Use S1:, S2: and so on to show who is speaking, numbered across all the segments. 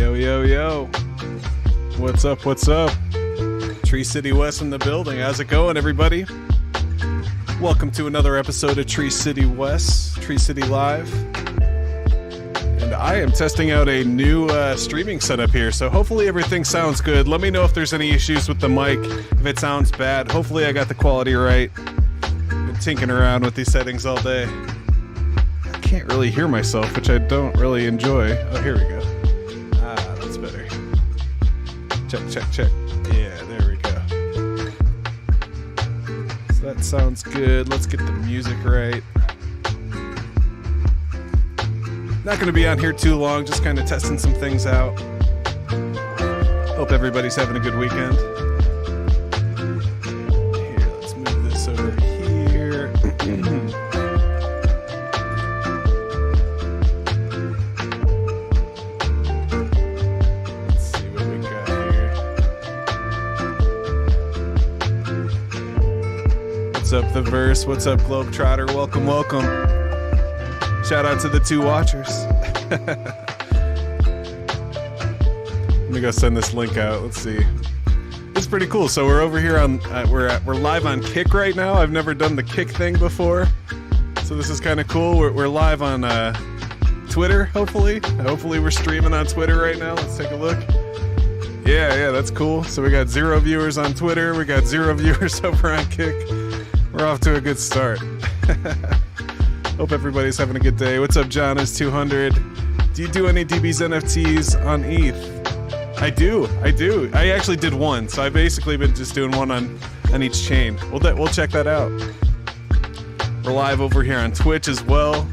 S1: Yo, yo, yo. What's up? What's up? Tree City West in the building. How's it going, everybody? Welcome to another episode of Tree City West, Tree City Live. And I am testing out a new streaming setup here, so hopefully everything sounds good. Let me know if there's any issues with the mic, if it sounds bad. Hopefully I got the quality right. Been tinkering around with these settings all day. I can't really hear myself, which I don't really enjoy. Oh, here we go. Ah, that's better. Check, check, check. Yeah, there we go. So that sounds good. Let's get the music right. Not going to be on here too long, just kind of testing some things out. Hope everybody's having a good weekend. Here, let's move this over here. Let's see what we got here. What's up, The Verse? What's up, Globetrotter? Welcome, welcome. Shout out to the two watchers. Let me go send this link out. Let's see. It's pretty cool. So we're over here on we're live on Kick right now. I've never done the Kick thing before, so this is kind of cool. We're live on Twitter. Hopefully we're streaming on Twitter right now. Let's take a look. Yeah, that's cool. So we got 0 viewers on Twitter. We got 0 viewers over on Kick. We're off to a good start. Hope everybody's having a good day. What's up, John? Is 200. Do you do any DB's NFTs on ETH? I do. I actually did one, so I've basically been just doing one on each chain. We'll check that out. We're live over here on Twitch as well.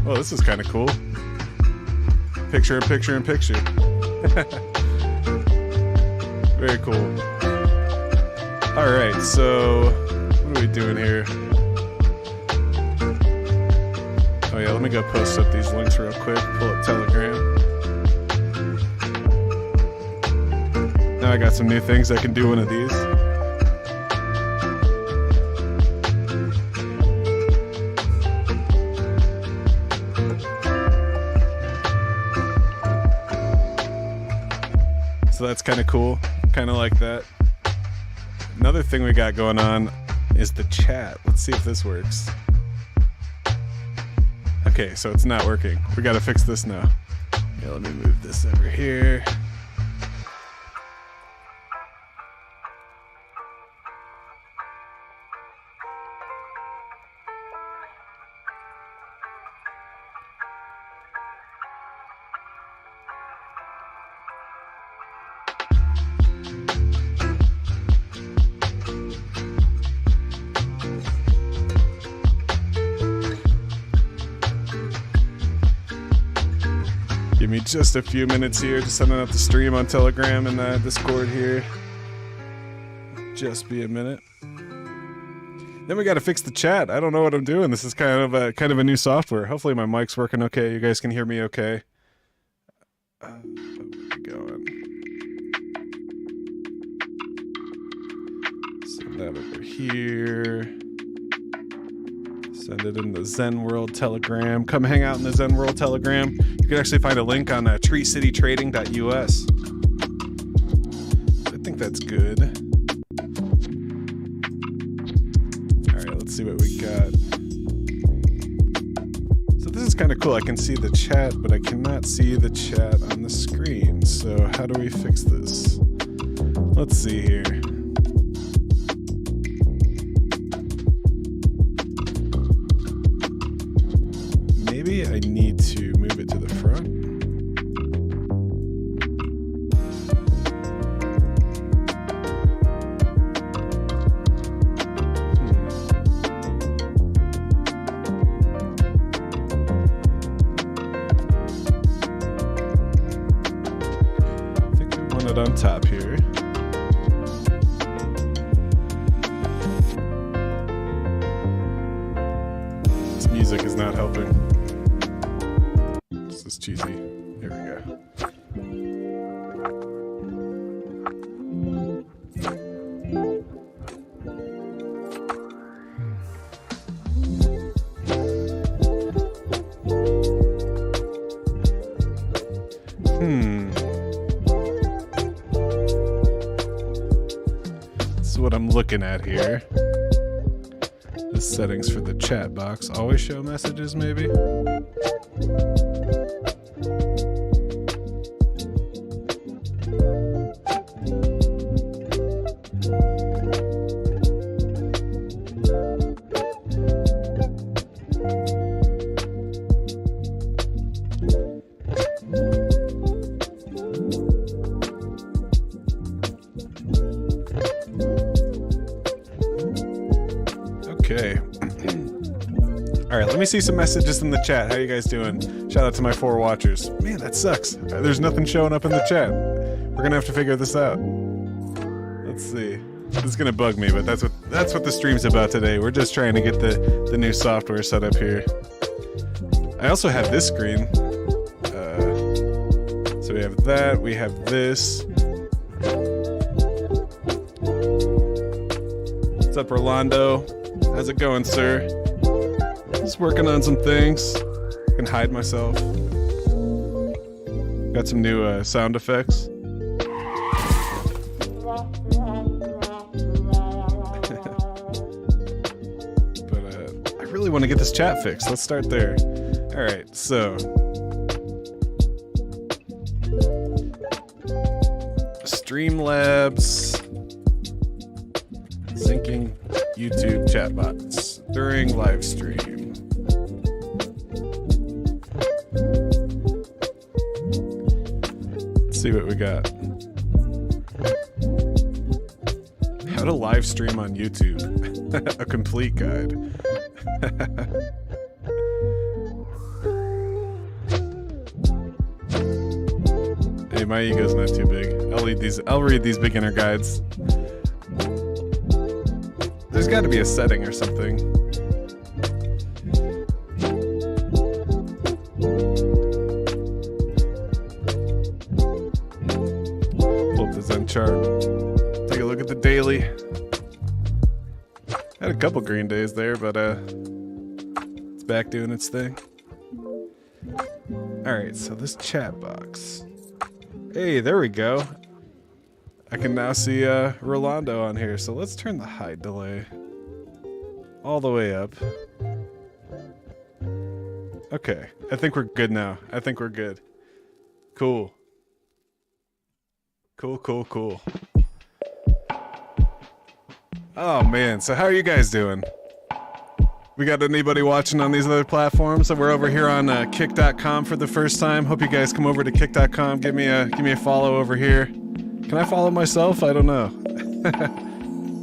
S1: Oh, this is kind of cool. Picture in picture in picture. Very cool. All right, so what are we doing here? Oh yeah, let me go post up these links real quick. Pull up Telegram. Now I got some new things. I can do one of these. So that's kind of cool. Kind of like that. Another thing we got going on is the chat. Let's see if this works. Okay, so it's not working. We gotta fix this now. Yeah, let me move this over here. Give me just a few minutes here, just sending out the stream on Telegram and Discord here. Just be a minute. Then we got to fix the chat. I don't know what I'm doing. This is kind of a new software. Hopefully my mic's working okay. You guys can hear me okay. Where are we going? Send that over here. Send it in the Zen World Telegram. Come hang out in the Zen World Telegram. You can actually find a link on treecitytrading.us. I think that's good. All right, let's see what we got. So this is kind of cool. I can see the chat, but I cannot see the chat on the screen. So how do we fix this? Let's see here. Maybe I need to move it to the front. I think we want it on top here. This music is not helping. This is cheesy. Here we go. looking at here. The settings for the chat box. Always show messages, maybe? Okay. Alright, let me see some messages in the chat. How you guys doing? Shout out to my 4 watchers. Man, that sucks. There's nothing showing up in the chat. We're gonna have to figure this out. Let's see. This is gonna bug me, but that's what the stream's about today. We're just trying to get the new software set up here. I also have this screen. So we have that, we have this. What's up, Orlando? How's it going, sir? Just working on some things. I can hide myself. Got some new sound effects. But I really want to get this chat fixed. Let's start there. All right, so Streamlabs syncing YouTube chatbots during live stream. Let's see what we got. How to live stream on YouTube. A complete guide. Hey, my ego's not too big. I'll read these beginner guides. There's got to be a setting or something. Pull up the Zen chart. Take a look at the daily. Had a couple green days there, but it's back doing its thing. Alright, so this chat box. Hey, there we go. I can now see Rolando on here, so let's turn the hide delay all the way up. Okay, I think we're good now. I think we're good. Cool. Cool. Oh man, so how are you guys doing? We got anybody watching on these other platforms? So we're over here on Kick.com for the first time. Hope you guys come over to Kick.com. Give me a follow over here. Can I follow myself? I don't know.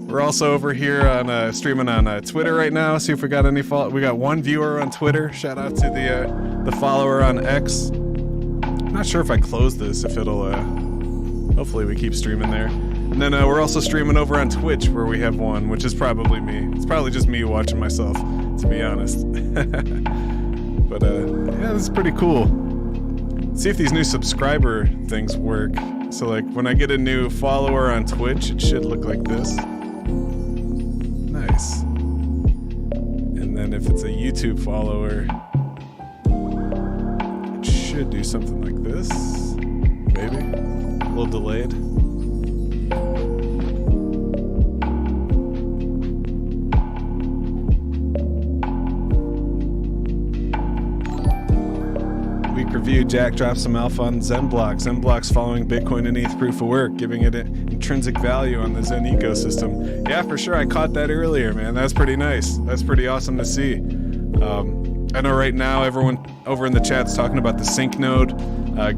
S1: We're also over here on streaming on Twitter right now. See if we got any follow. We got 1 viewer on Twitter. Shout out to the follower on X. I'm not sure if I close this, if it'll. Hopefully we keep streaming there. And then we're also streaming over on Twitch, where we have 1, which is probably me. It's probably just me watching myself, to be honest. But yeah, this is pretty cool. See if these new subscriber things work. So like when I get a new follower on Twitch, it should look like this. Nice. And then if it's a YouTube follower, it should do something like this. Maybe. A little delayed. Review. Jack drops some alpha on Zenblock. Zenblock's following Bitcoin and ETH proof of work, giving it intrinsic value on the Zen ecosystem. Yeah, for sure. I caught that earlier, man. That's pretty nice. That's pretty awesome to see. I know right now everyone over in the chat's talking about the sync node,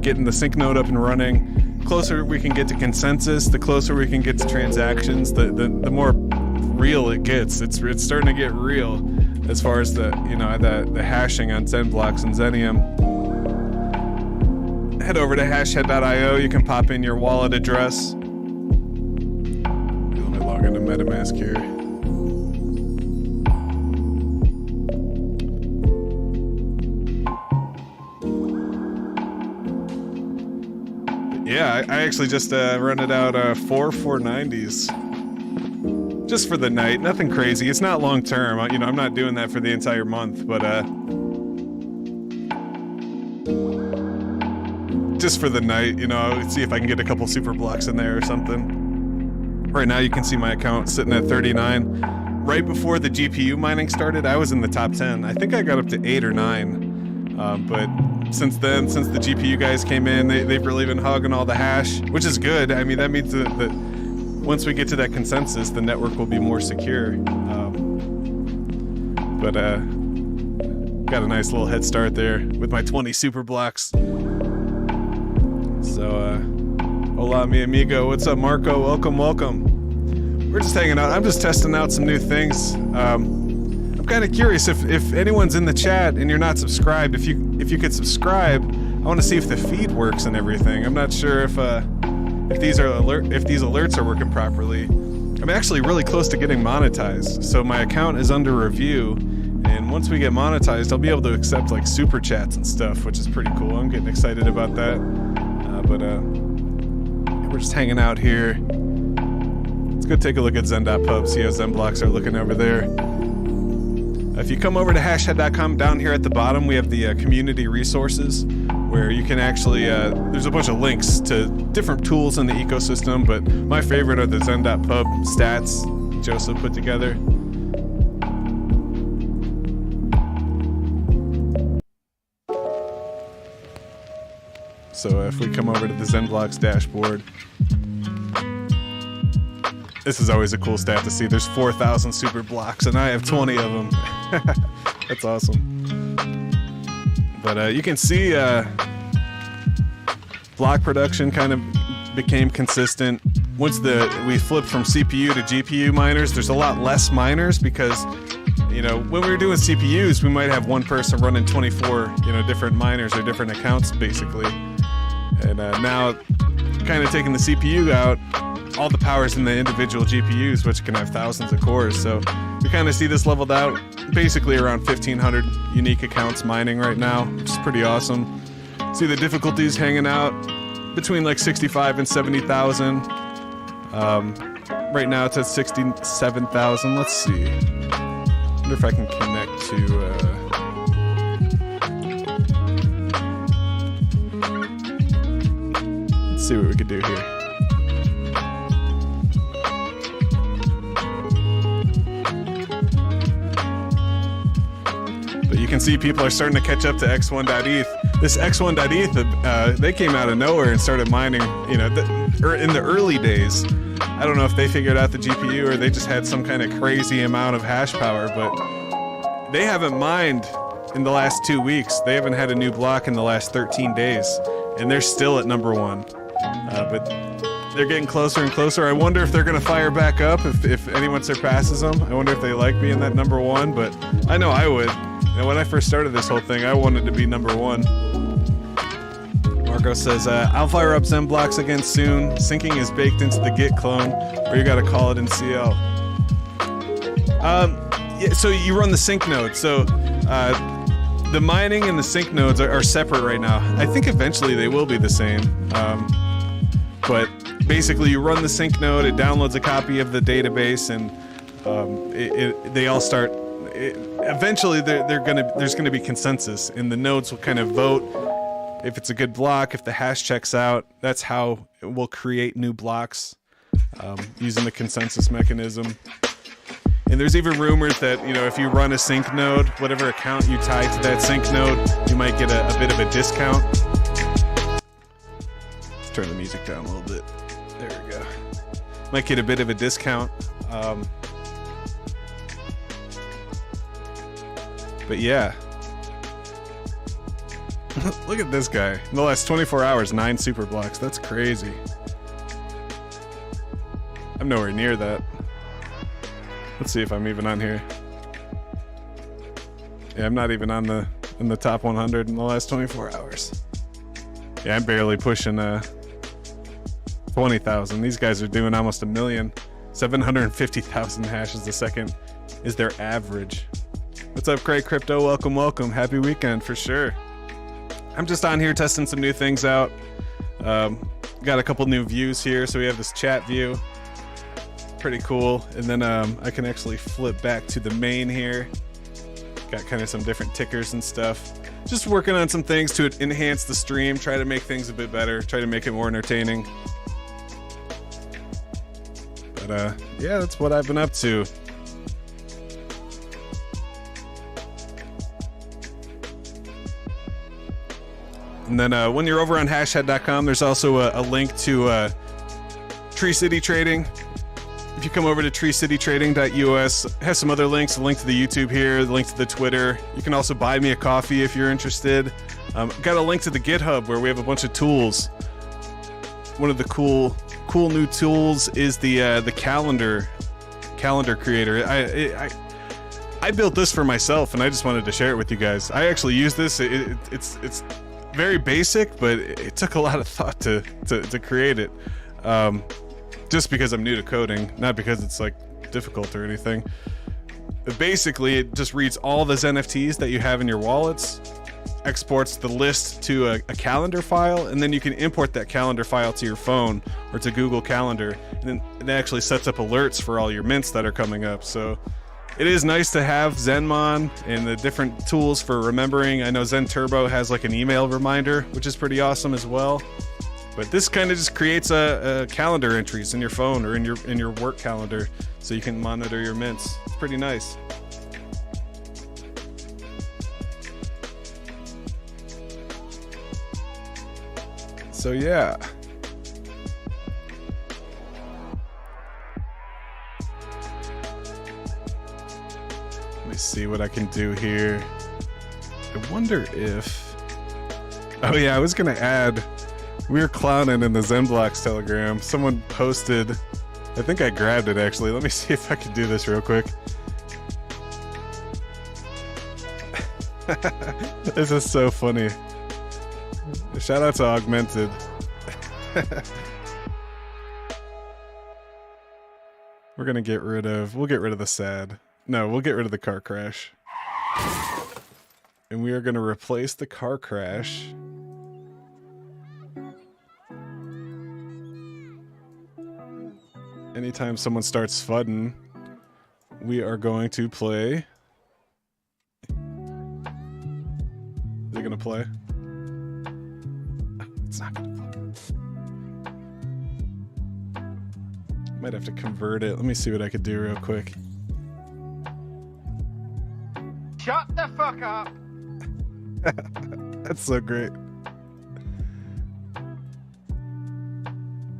S1: getting the sync node up and running. The closer we can get to consensus, the closer we can get to transactions, the more real it gets. It's starting to get real as far as the hashing on Zenblocks and Zenium. Head over to hashhead.io. You can pop in your wallet address. Let me log into MetaMask here. Yeah, I actually just rented out 4 490s. Just for the night. Nothing crazy. It's not long term. I'm not doing that for the entire month, but just for the night, see if I can get a couple super blocks in there or something. Right now you can see my account sitting at 39. Right before the GPU mining started, I was in the top 10. I think I got up to 8 or 9. But since then, since the GPU guys came in, they've really been hugging all the hash, which is good. I mean, that means that once we get to that consensus, the network will be more secure. But got a nice little head start there with my 20 super blocks. So, hola mi amigo. What's up, Marco? Welcome, welcome. We're just hanging out. I'm just testing out some new things. I'm kind of curious if anyone's in the chat and you're not subscribed, if you could subscribe. I want to see if the feed works and everything. I'm not sure if these alerts are working properly. I'm actually really close to getting monetized, so my account is under review. And once we get monetized, I'll be able to accept like super chats and stuff, which is pretty cool. I'm getting excited about that. But we're just hanging out here. Let's go take a look at Zen.pub, see how Zen blocks are looking over there. If you come over to hashhead.com, down here at the bottom, we have the community resources where you can actually, there's a bunch of links to different tools in the ecosystem, but my favorite are the Zen.pub stats Joseph put together. So if we come over to the ZenBlocks dashboard, this is always a cool stat to see. There's 4,000 super blocks, and I have 20 of them. That's awesome. But you can see block production kind of became consistent. Once we flipped from CPU to GPU miners, there's a lot less miners because, you know, when we were doing CPUs, we might have one person running 24, you know, different miners or different accounts, basically. And now, kind of taking the CPU out, all the power's in the individual GPUs, which can have thousands of cores. So we kind of see this leveled out, basically around 1,500 unique accounts mining right now, which is pretty awesome. See the difficulties hanging out between like 65 and 70,000. Right now it's at 67,000. Let's see. Wonder if I can connect to. See what we could do here. But you can see people are starting to catch up to X1.eth. This X1.eth, they came out of nowhere and started mining, you know, in the early days. I don't know if they figured out the GPU or they just had some kind of crazy amount of hash power, but they haven't mined in the last 2 weeks. They haven't had a new block in the last 13 days, and they're still at #1. But they're getting closer and closer. I wonder if they're going to fire back up if anyone surpasses them. I wonder if they like being that #1, but I know I would. And when I first started this whole thing, I wanted to be #1. Marco says, I'll fire up Zen blocks again soon. Syncing is baked into the Git clone, or you got to call it in CL. Yeah, so you run the sync node. So the mining and the sync nodes are separate right now. I think eventually they will be the same. But basically, you run the sync node, it downloads a copy of the database, and they all start. Eventually, there's gonna be consensus, and the nodes will kind of vote if it's a good block, if the hash checks out. That's how we'll create new blocks using the consensus mechanism. And there's even rumors that, you know, if you run a sync node, whatever account you tie to that sync node, you might get a bit of a discount. Turn the music down a little bit. There we go. Might get a bit of a discount. But yeah. Look at this guy. In the last 24 hours, 9 super blocks. That's crazy. I'm nowhere near that. Let's see if I'm even on here. Yeah, I'm not even in the top 100 in the last 24 hours. Yeah, I'm barely pushing 20,000. These guys are doing almost 1 million. 750,000 hashes a second is their average. What's up, Craig Crypto? Welcome, welcome. Happy weekend for sure. I'm just on here testing some new things out. Got a couple new views here. So we have this chat view. Pretty cool. And then I can actually flip back to the main here. Got kind of some different tickers and stuff. Just working on some things to enhance the stream, try to make things a bit better, try to make it more entertaining. But But yeah, that's what I've been up to. And then when you're over on hashhead.com, there's also a link to Tree City Trading. If you come over to treecitytrading.us, it has some other links, a link to the YouTube here, the link to the Twitter. You can also buy me a coffee if you're interested. Got a link to the GitHub where we have a bunch of tools. One of the cool new tools is the calendar creator. I built this for myself, and I just wanted to share it with you guys. I actually use this. It's very basic, but it took a lot of thought to create it. Just because I'm new to coding, not because it's like difficult or anything. But basically, it just reads all the NFTs that you have in your wallets, exports the list to a calendar file, and then you can import that calendar file to your phone or to Google Calendar, and then it actually sets up alerts for all your mints that are coming up. So it is nice to have Zenmon and the different tools for remembering. I know Zen Turbo has like an email reminder, which is pretty awesome as well. But this kind of just creates a calendar entries in your phone or in your work calendar, so you can monitor your mints. It's pretty nice. So yeah. Let me see what I can do here. I wonder if... Oh yeah, I was gonna add... We were clowning in the ZenBlocks Telegram. Someone posted... I think I grabbed it actually. Let me see if I can do this real quick. This is so funny. Shout out to Augmented. We'll get rid of the sad. No, we'll get rid of the car crash. And we are gonna replace the car crash. Anytime someone starts fudding, we are going to play. Is it gonna play? It's not gonna play. Might have to convert it. Let me see what I could do real quick.
S2: Shut the fuck up!
S1: That's so great.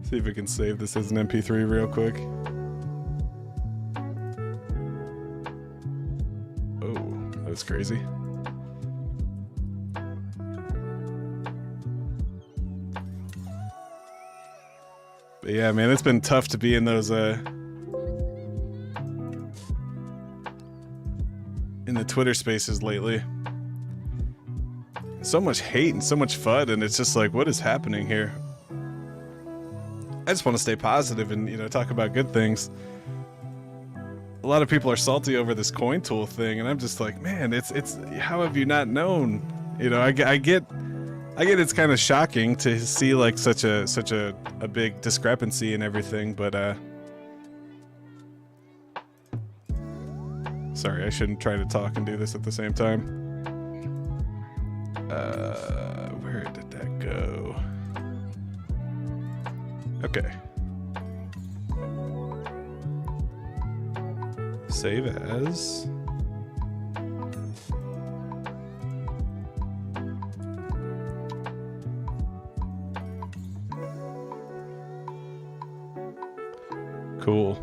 S1: See if we can save this as an MP3 real quick. Oh, that was crazy. But yeah, man, it's been tough to be in those in the Twitter spaces lately. So much hate and so much FUD, and it's just like, what is happening here? I just want to stay positive and, you know, talk about good things. A lot of people are salty over this coin tool thing, and I'm just like, man, it's how have you not known? You know, I get it's kind of shocking to see like such a big discrepancy and everything, but sorry, I shouldn't try to talk and do this at the same time. Where did that go? Okay. Save as. Cool.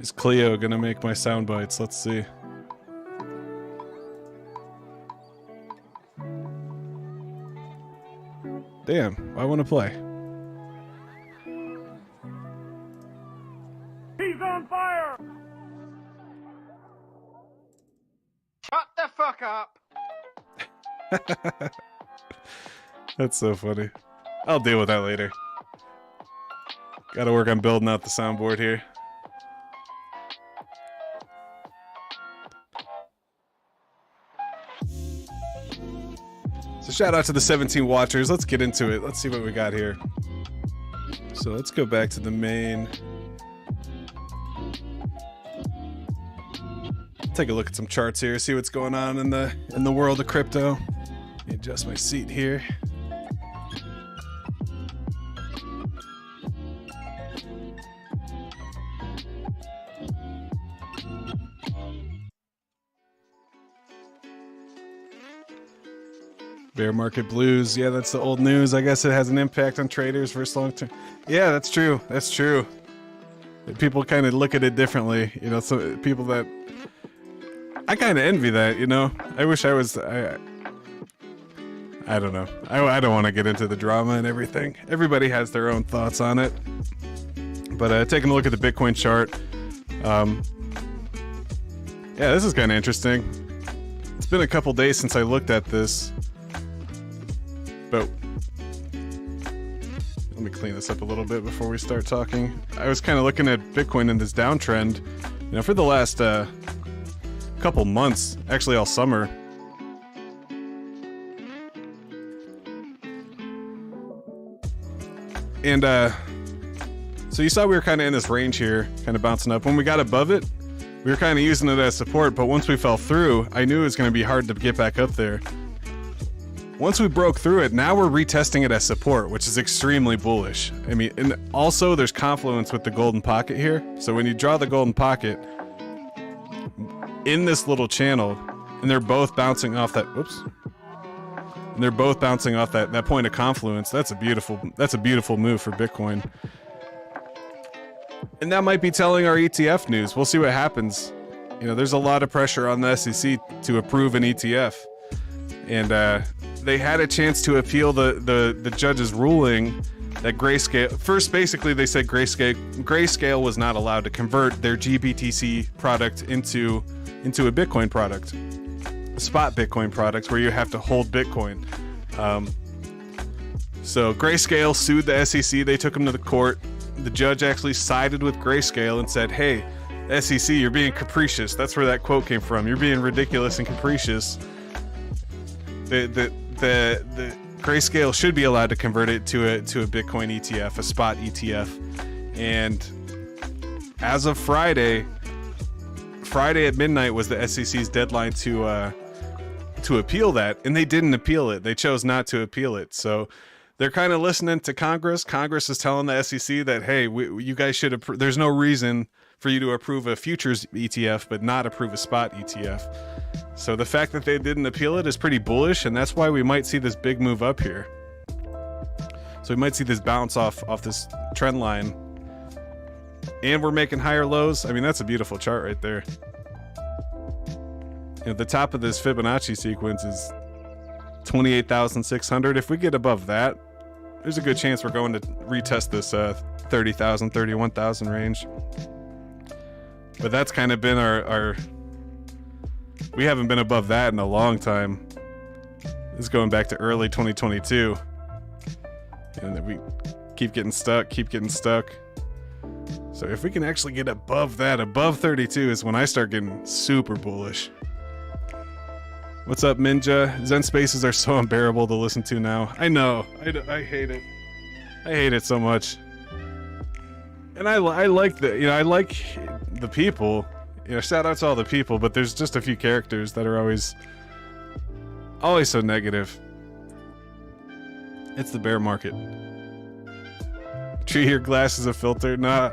S1: Is Clio gonna make my sound bites? Let's see. Damn, I want to play.
S2: He's on fire! Shut the fuck up!
S1: That's so funny. I'll deal with that later. Gotta work on building out the soundboard here. So shout out to the 17 watchers. Let's get into it. Let's see what we got here. So let's go back to the main. Take a look at some charts here, see what's going on in the world of crypto. Let me adjust my seat here. Bear market blues. Yeah, that's the old news. I guess it has an impact on traders versus long term. Yeah, that's true. That's true. People kind of look at it differently. You know, some people that I kind of envy that. You know, I wish I was. I don't know. I don't want to get into the drama and everything. Everybody has their own thoughts on it. But taking a look at the Bitcoin chart. Yeah, this is kind of interesting. It's been a couple days since I looked at this. But let me clean this up a little bit before we start talking. I was kind of looking at Bitcoin in this downtrend, you know, for the last couple months, actually all summer. And so you saw we were kind of in this range here, kind of bouncing up. When we got above it, we were kind of using it as support, but once we fell through, I knew it was going to be hard to get back up there. Once we broke through it, now we're retesting it as support, which is extremely bullish. I mean, and also there's confluence with the golden pocket here. So when you draw the golden pocket in this little channel, and they're both bouncing off that, whoops. And they're both bouncing off that point of confluence. That's a beautiful move for Bitcoin. And that might be telling our ETF news. We'll see what happens. You know, there's a lot of pressure on the SEC to approve an ETF. And they had a chance to appeal the judge's ruling that Grayscale. First, basically, they said Grayscale was not allowed to convert their GBTC product into a Bitcoin product, a spot Bitcoin product where you have to hold Bitcoin. So Grayscale sued the SEC. They took them to the court. The judge actually sided with Grayscale and said, "Hey, SEC, you're being capricious." That's where that quote came from. You're being ridiculous and capricious. The Grayscale should be allowed to convert it to a Bitcoin ETF, a spot ETF. And as of Friday at midnight was the SEC's deadline to appeal that, and they didn't appeal it. They chose not to appeal it. So they're kind of listening to Congress. Congress is telling the SEC that, hey, you guys should approve. There's no reason for you to approve a futures ETF, but not approve a spot ETF. So the fact that they didn't appeal it is pretty bullish, and that's why we might see this big move up here. So we might see this bounce off this trend line. And we're making higher lows. I mean, that's a beautiful chart right there. You know, the top of this Fibonacci sequence is 28,600. If we get above that, there's a good chance we're going to retest this 30,000, 31,000 range. But that's kind of been our we haven't been above that in a long time. This is going back to early 2022. And then we keep getting stuck. So if we can actually get above that, above 32 is when I start getting super bullish. What's up, Minja? Zen Spaces are so unbearable to listen to now. I know. I hate it. I hate it so much. And I like I like the people. You know, shout out to all the people, but there's just a few characters that are always so negative. It's the bear market. Tree, your glass is a filter. Nah.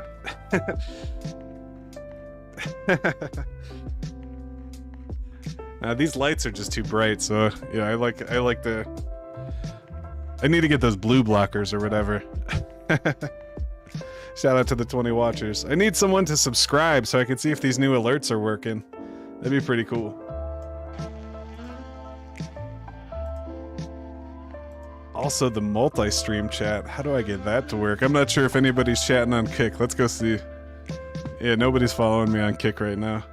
S1: These lights are just too bright, so yeah, I like the. I need to get those blue blockers or whatever. Shout out to the 20 watchers. I need someone to subscribe so I can see if these new alerts are working. That'd be pretty cool. Also, the multi-stream chat. How do I get that to work? I'm not sure if anybody's chatting on Kick. Let's go see. Yeah, nobody's following me on Kick right now.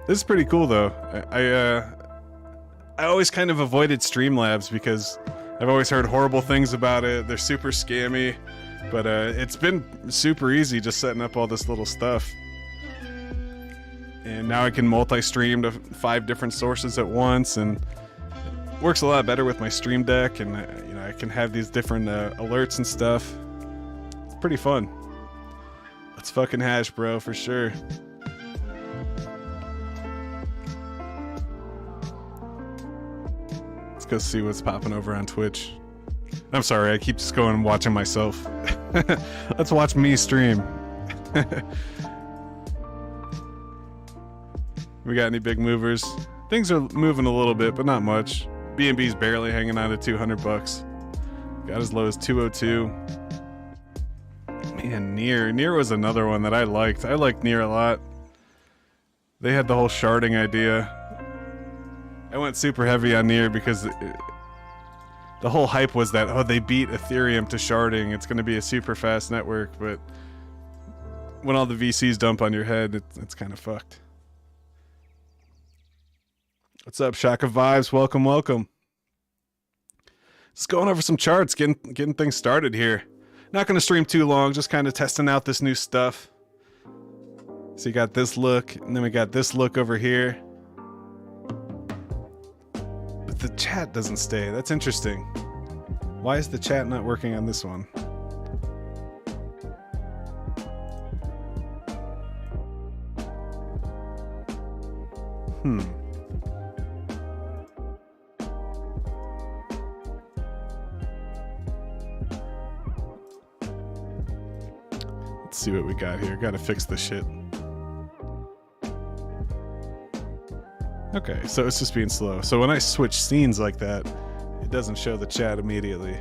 S1: This is pretty cool, though. I always kind of avoided Streamlabs because I've always heard horrible things about it. They're super scammy, but it's been super easy just setting up all this little stuff. And now I can multi-stream to 5 different sources at once, and it works a lot better with my Stream Deck. And you know, I can have these different alerts and stuff. It's pretty fun. Let's fucking hash, bro, for sure. Let's go see what's popping over on Twitch. I'm sorry, I keep just going and watching myself. Let's watch me stream. We got any big movers? Things are moving a little bit, but not much. BNB's barely hanging on to 200 bucks. Got as low as 202. Man, Near was another one that I liked. I liked Near a lot. They had the whole sharding idea. I went super heavy on Near because the whole hype was that, oh, they beat Ethereum to sharding. It's going to be a super fast network, but when all the VCs dump on your head, it's kind of fucked. What's up, Shaka Vibes? Welcome, welcome. Just going over some charts, getting things started here. Not going to stream too long, just kind of testing out this new stuff. So you got this look, and then we got this look over here. But the chat doesn't stay. That's interesting. Why is the chat not working on this one? Let's see what we got here. Gotta fix this shit. Okay, so it's just being slow. So when I switch scenes like that, it doesn't show the chat immediately.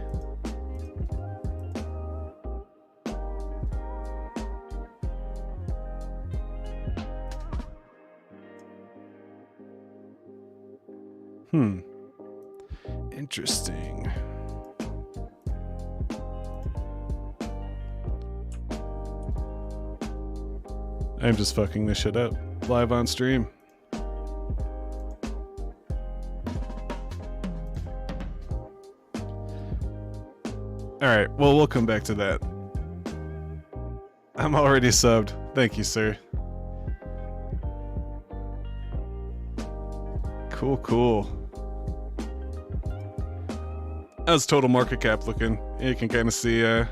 S1: Interesting. I'm just fucking this shit up live on stream. Alright, well, we'll come back to that. I'm already subbed. Thank you, sir. Cool. How's total market cap looking? You can kind of see, it's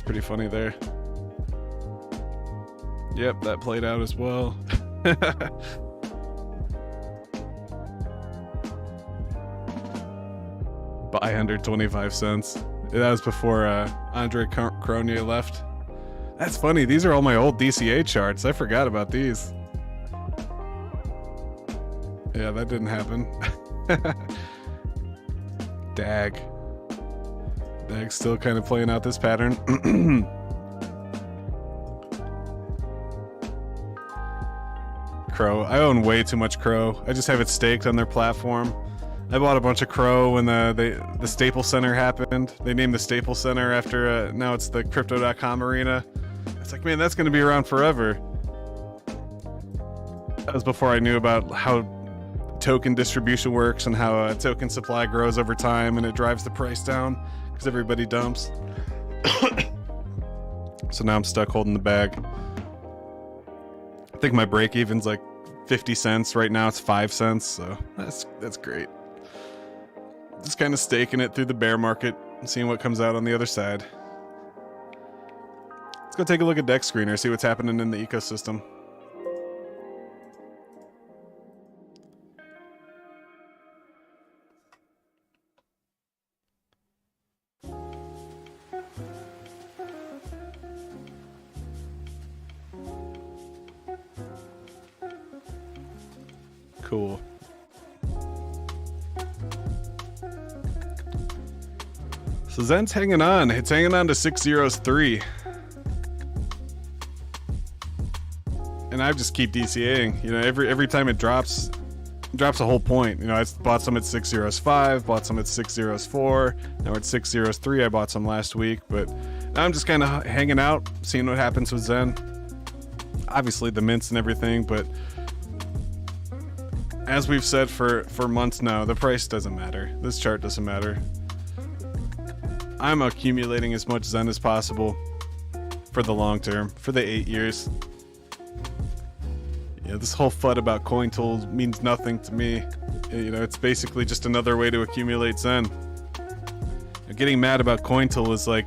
S1: pretty funny there. Yep, that played out as well. Buy 125 cents. That was before Andre Cronje left. That's funny. These are all my old DCA charts. I forgot about these. Yeah, that didn't happen. Dag's still kind of playing out this pattern. Crow. I own way too much Crow. I just have it staked on their platform. I bought a bunch of Crow when the Staples Center happened. They named the Staples Center after, now it's the Crypto.com arena. It's like, man, that's going to be around forever. That was before I knew about how token distribution works and how token supply grows over time and it drives the price down because everybody dumps. So now I'm stuck holding the bag. I think my break even's like 50 cents. Right now it's 5 cents, so that's great. Just kind of staking it through the bear market and seeing what comes out on the other side. Let's go take a look at Dex Screener, see what's happening in the ecosystem. Cool. So Zen's hanging on. It's hanging on to 603. And I just keep DCAing. You know, every time it drops a whole point. You know, I bought some at 605, bought some at 604. Now we're at 603. I bought some last week, but now I'm just kind of hanging out, seeing what happens with Zen. Obviously the mints and everything, but as we've said for months now, the price doesn't matter. This chart doesn't matter. I'm accumulating as much Zen as possible for the long term, for the 8 years. Yeah, this whole FUD about CoinTools means nothing to me. You know, it's basically just another way to accumulate Zen. Getting mad about CoinTool is like,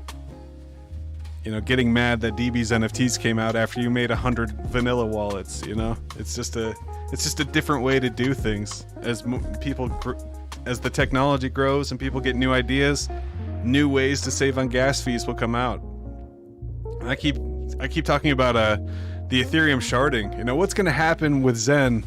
S1: you know, getting mad that DB's NFTs came out after you made 100 vanilla wallets. You know, it's just a different way to do things. As the technology grows and people get new ideas, new ways to save on gas fees will come out. And I keep talking about the Ethereum sharding. You know, what's going to happen with Zen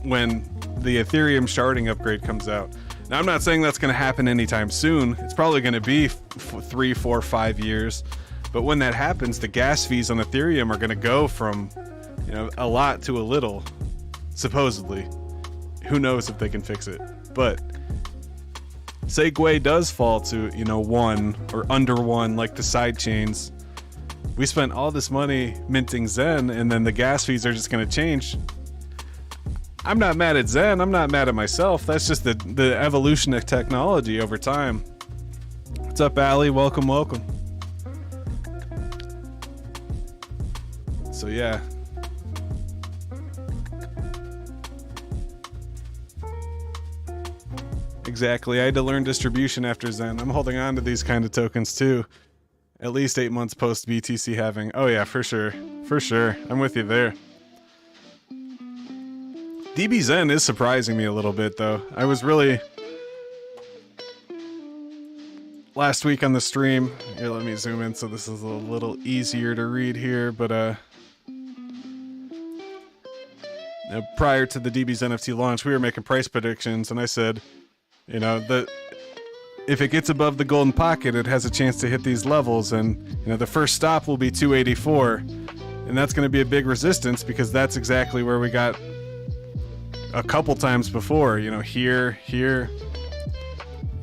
S1: when the Ethereum sharding upgrade comes out. Now, I'm not saying that's going to happen anytime soon. It's probably going to be 3, 4, 5 years. But when that happens, the gas fees on Ethereum are going to go from, a lot to a little, supposedly. Who knows if they can fix it? But say Gwei does fall to, 1 or under 1, like the side chains. We spent all this money minting Zen, and then the gas fees are just going to change. I'm not mad at Zen. I'm not mad at myself. That's just the evolution of technology over time. What's up, Allie? Welcome, welcome. So yeah. Exactly. I had to learn distribution after Zen. I'm holding on to these kind of tokens too. At least 8 months post BTC halving. Oh yeah, for sure. For sure. I'm with you there. DBZen is surprising me a little bit though. I was really... Last week on the stream... Here, let me zoom in so this is a little easier to read here, but prior to the DBZ NFT launch, we were making price predictions, and I said, that if it gets above the golden pocket, it has a chance to hit these levels, and the first stop will be 284, and that's going to be a big resistance because that's exactly where we got a couple times before. Here, here,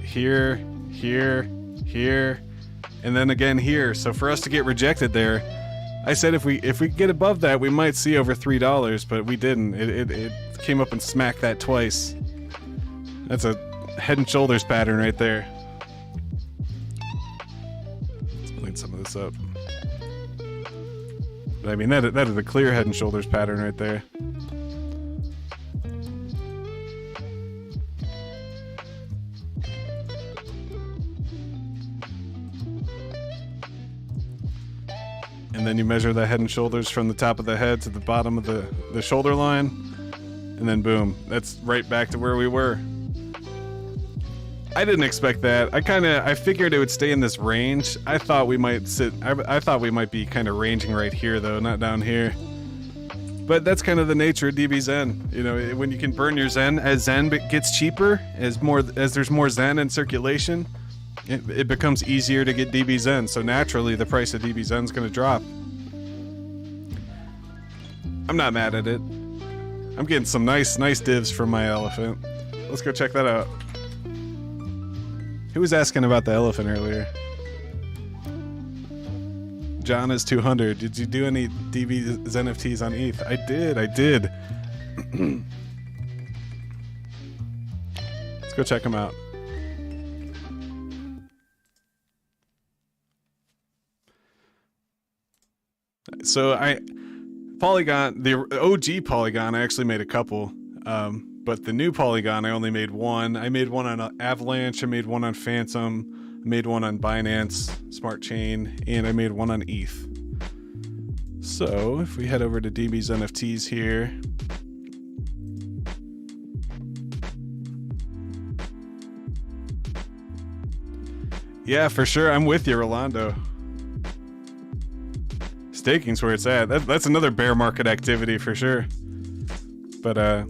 S1: here, here, here, and then again here. So for us to get rejected there, I said if we get above that, we might see over $3, but we didn't. It came up and smacked that twice. That's a head and shoulders pattern right there. Let's clean some of this up. But I mean, that is a clear head and shoulders pattern right there. And then you measure the head and shoulders from the top of the head to the bottom of the shoulder line. And then boom, that's right back to where we were. I didn't expect that. I figured it would stay in this range. I thought we might I thought we might be kind of ranging right here though, not down here. But that's kind of the nature of DBZen. When you can burn your Zen, as Zen gets cheaper, as there's more Zen in circulation, it becomes easier to get DBZen. So naturally, the price of DBZen is going to drop. I'm not mad at it. I'm getting some nice divs from my elephant. Let's go check that out. Who was asking about the elephant earlier? John is 200. Did you do any DBZen NFTs on ETH? I did. Let's go check them out. So Polygon, the OG Polygon, I actually made a couple. But the new Polygon, I only made one. I made one on Avalanche, I made one on Phantom, I made one on Binance Smart Chain, and I made one on ETH. So if we head over to DB's NFTs here, yeah, for sure, I'm with you, Rolando. Staking's where it's at. That's another bear market activity for sure. But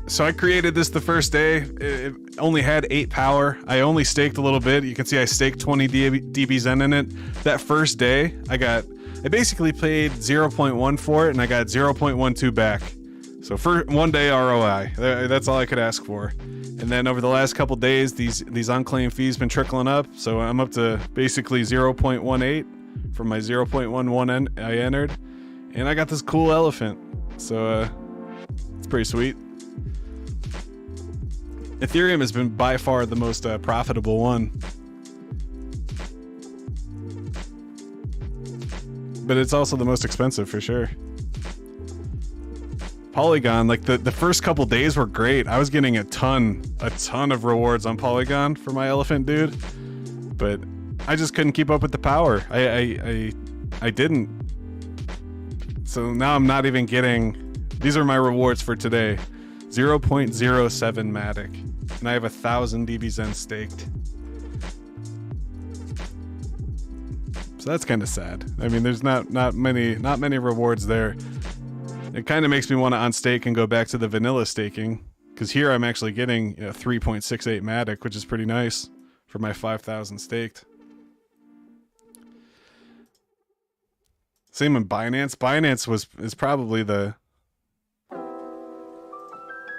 S1: so I created this the first day. It only had 8 power. I only staked a little bit. You can see I staked 20 DBZen in it. That first day, I basically paid 0.1 for it, and I got 0.12 back. So for 1 day ROI, that's all I could ask for. And then over the last couple days, these unclaimed fees been trickling up. So I'm up to basically 0.18 from my 0.11 I entered, and I got this cool elephant. So it's pretty sweet. Ethereum has been by far the most profitable one. But it's also the most expensive for sure. Polygon, like the first couple days were great. I was getting a ton of rewards on Polygon for my elephant dude. But I just couldn't keep up with the power. I didn't. So now I'm not even getting, these are my rewards for today. 0.07 Matic. And I have 1,000 DBZen staked. So that's kind of sad. I mean, there's not many rewards there. it kind of makes me want to unstake and go back to the vanilla staking. Because here I'm actually getting 3.68 Matic, which is pretty nice for my 5,000 staked. Same in Binance. Binance is probably the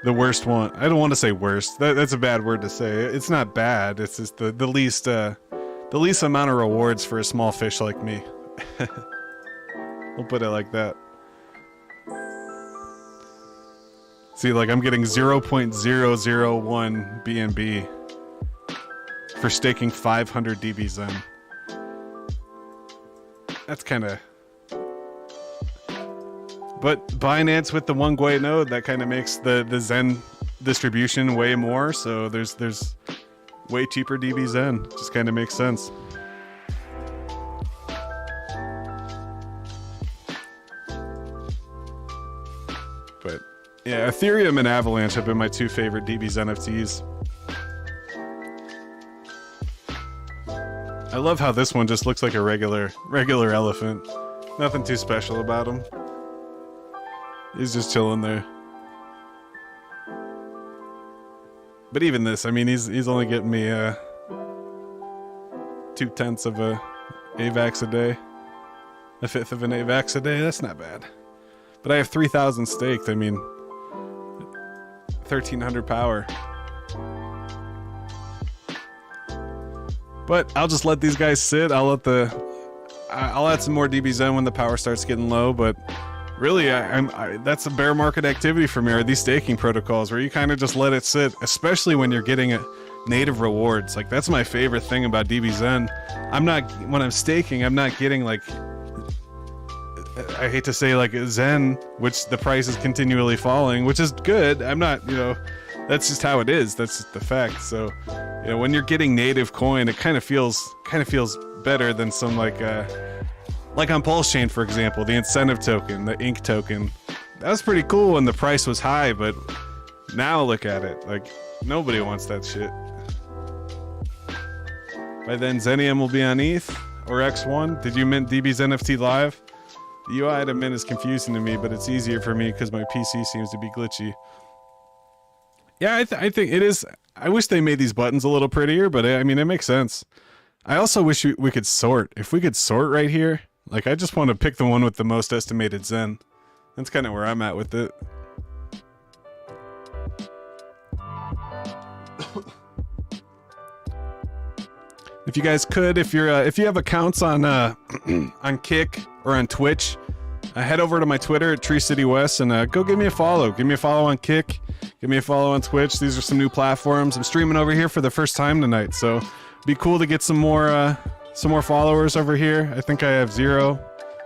S1: worst one. I don't want to say worst. That's a bad word to say. It's not bad. It's just the least amount of rewards for a small fish like me. We'll put it like that. See, like I'm getting 0.001 BNB for staking 500 DB Zen. That's kind of... But Binance with the 1 Gwei node, that kind of makes the Zen distribution way more, so there's way cheaper DB Zen. Just kind of makes sense. But yeah, Ethereum and Avalanche have been my 2 favorite DB Zen NFTs. I love how this one just looks like a regular elephant. Nothing too special about him. He's just chilling there. But even this, I mean, he's only getting me 2/10 of a AVAX a day. 1/5 of an AVAX a day. That's not bad. But I have 3,000 staked. I mean, 1,300 power. But I'll just let these guys sit. I'll add some more DB Zen when the power starts getting low. But really, that's a bear market activity for me, are these staking protocols where you kind of just let it sit, especially when you're getting native rewards. Like, that's my favorite thing about DB Zen. When I'm staking, I'm not getting, like, I hate to say, like, Zen, which the price is continually falling, which is good. I'm not, that's just how it is. That's just the fact. So, when you're getting native coin, it kind of feels better than some, like on Pulse Chain, for example, the incentive token, the Ink token. That was pretty cool when the price was high, but now look at it. Like, nobody wants that shit. By then, Zenium will be on ETH or X1. Did you mint DB's NFT live? The UI to mint is confusing to me, but it's easier for me because my PC seems to be glitchy. Yeah, I think it is. I wish they made these buttons a little prettier, but I mean, it makes sense. I also wish we could sort. If we could sort right here, like, I just want to pick the one with the most estimated Zen. That's kind of where I'm at with it. If you guys could, if you have accounts on on Kick or on Twitch, head over to my Twitter at Tree City West and go give me a follow. Give me a follow on Kick. Give me a follow on Twitch. These are some new platforms. I'm streaming over here for the first time tonight, so it'd be cool to get some more followers over here. I think I have 0.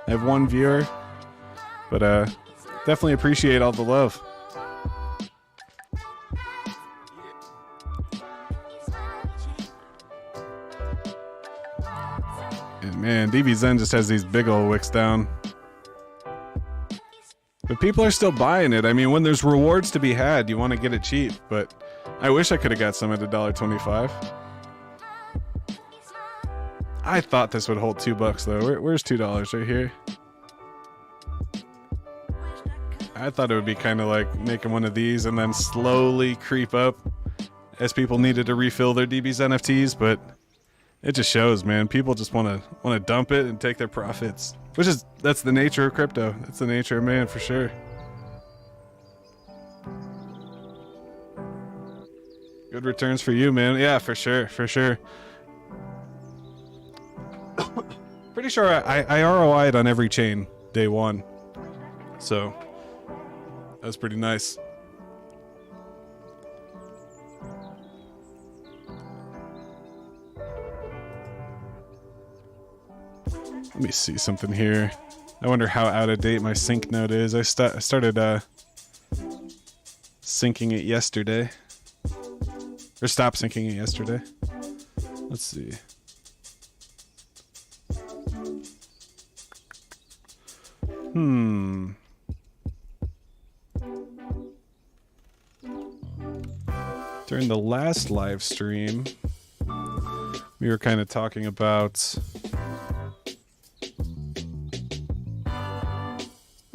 S1: I have 1 viewer, but definitely appreciate all the love. And man, DB Zen just has these big old wicks down. But people are still buying it. I mean, when there's rewards to be had, you want to get it cheap. But I wish I could have got some at $1.25. I thought this would hold $2 though. Where's $2 right here? I thought it would be kind of like making one of these and then slowly creep up as people needed to refill their DB's NFTs, but it just shows, man. People just want to dump it and take their profits, that's the nature of crypto. That's the nature of man for sure. Good returns for you, man. Yeah, for sure, for sure. Pretty sure I ROI'd on every chain day 1, so that was pretty nice. Let me see something here. I wonder how out of date my sync node is. I started syncing it yesterday. Or stopped syncing it yesterday. Let's see. During the last live stream, we were kind of talking about...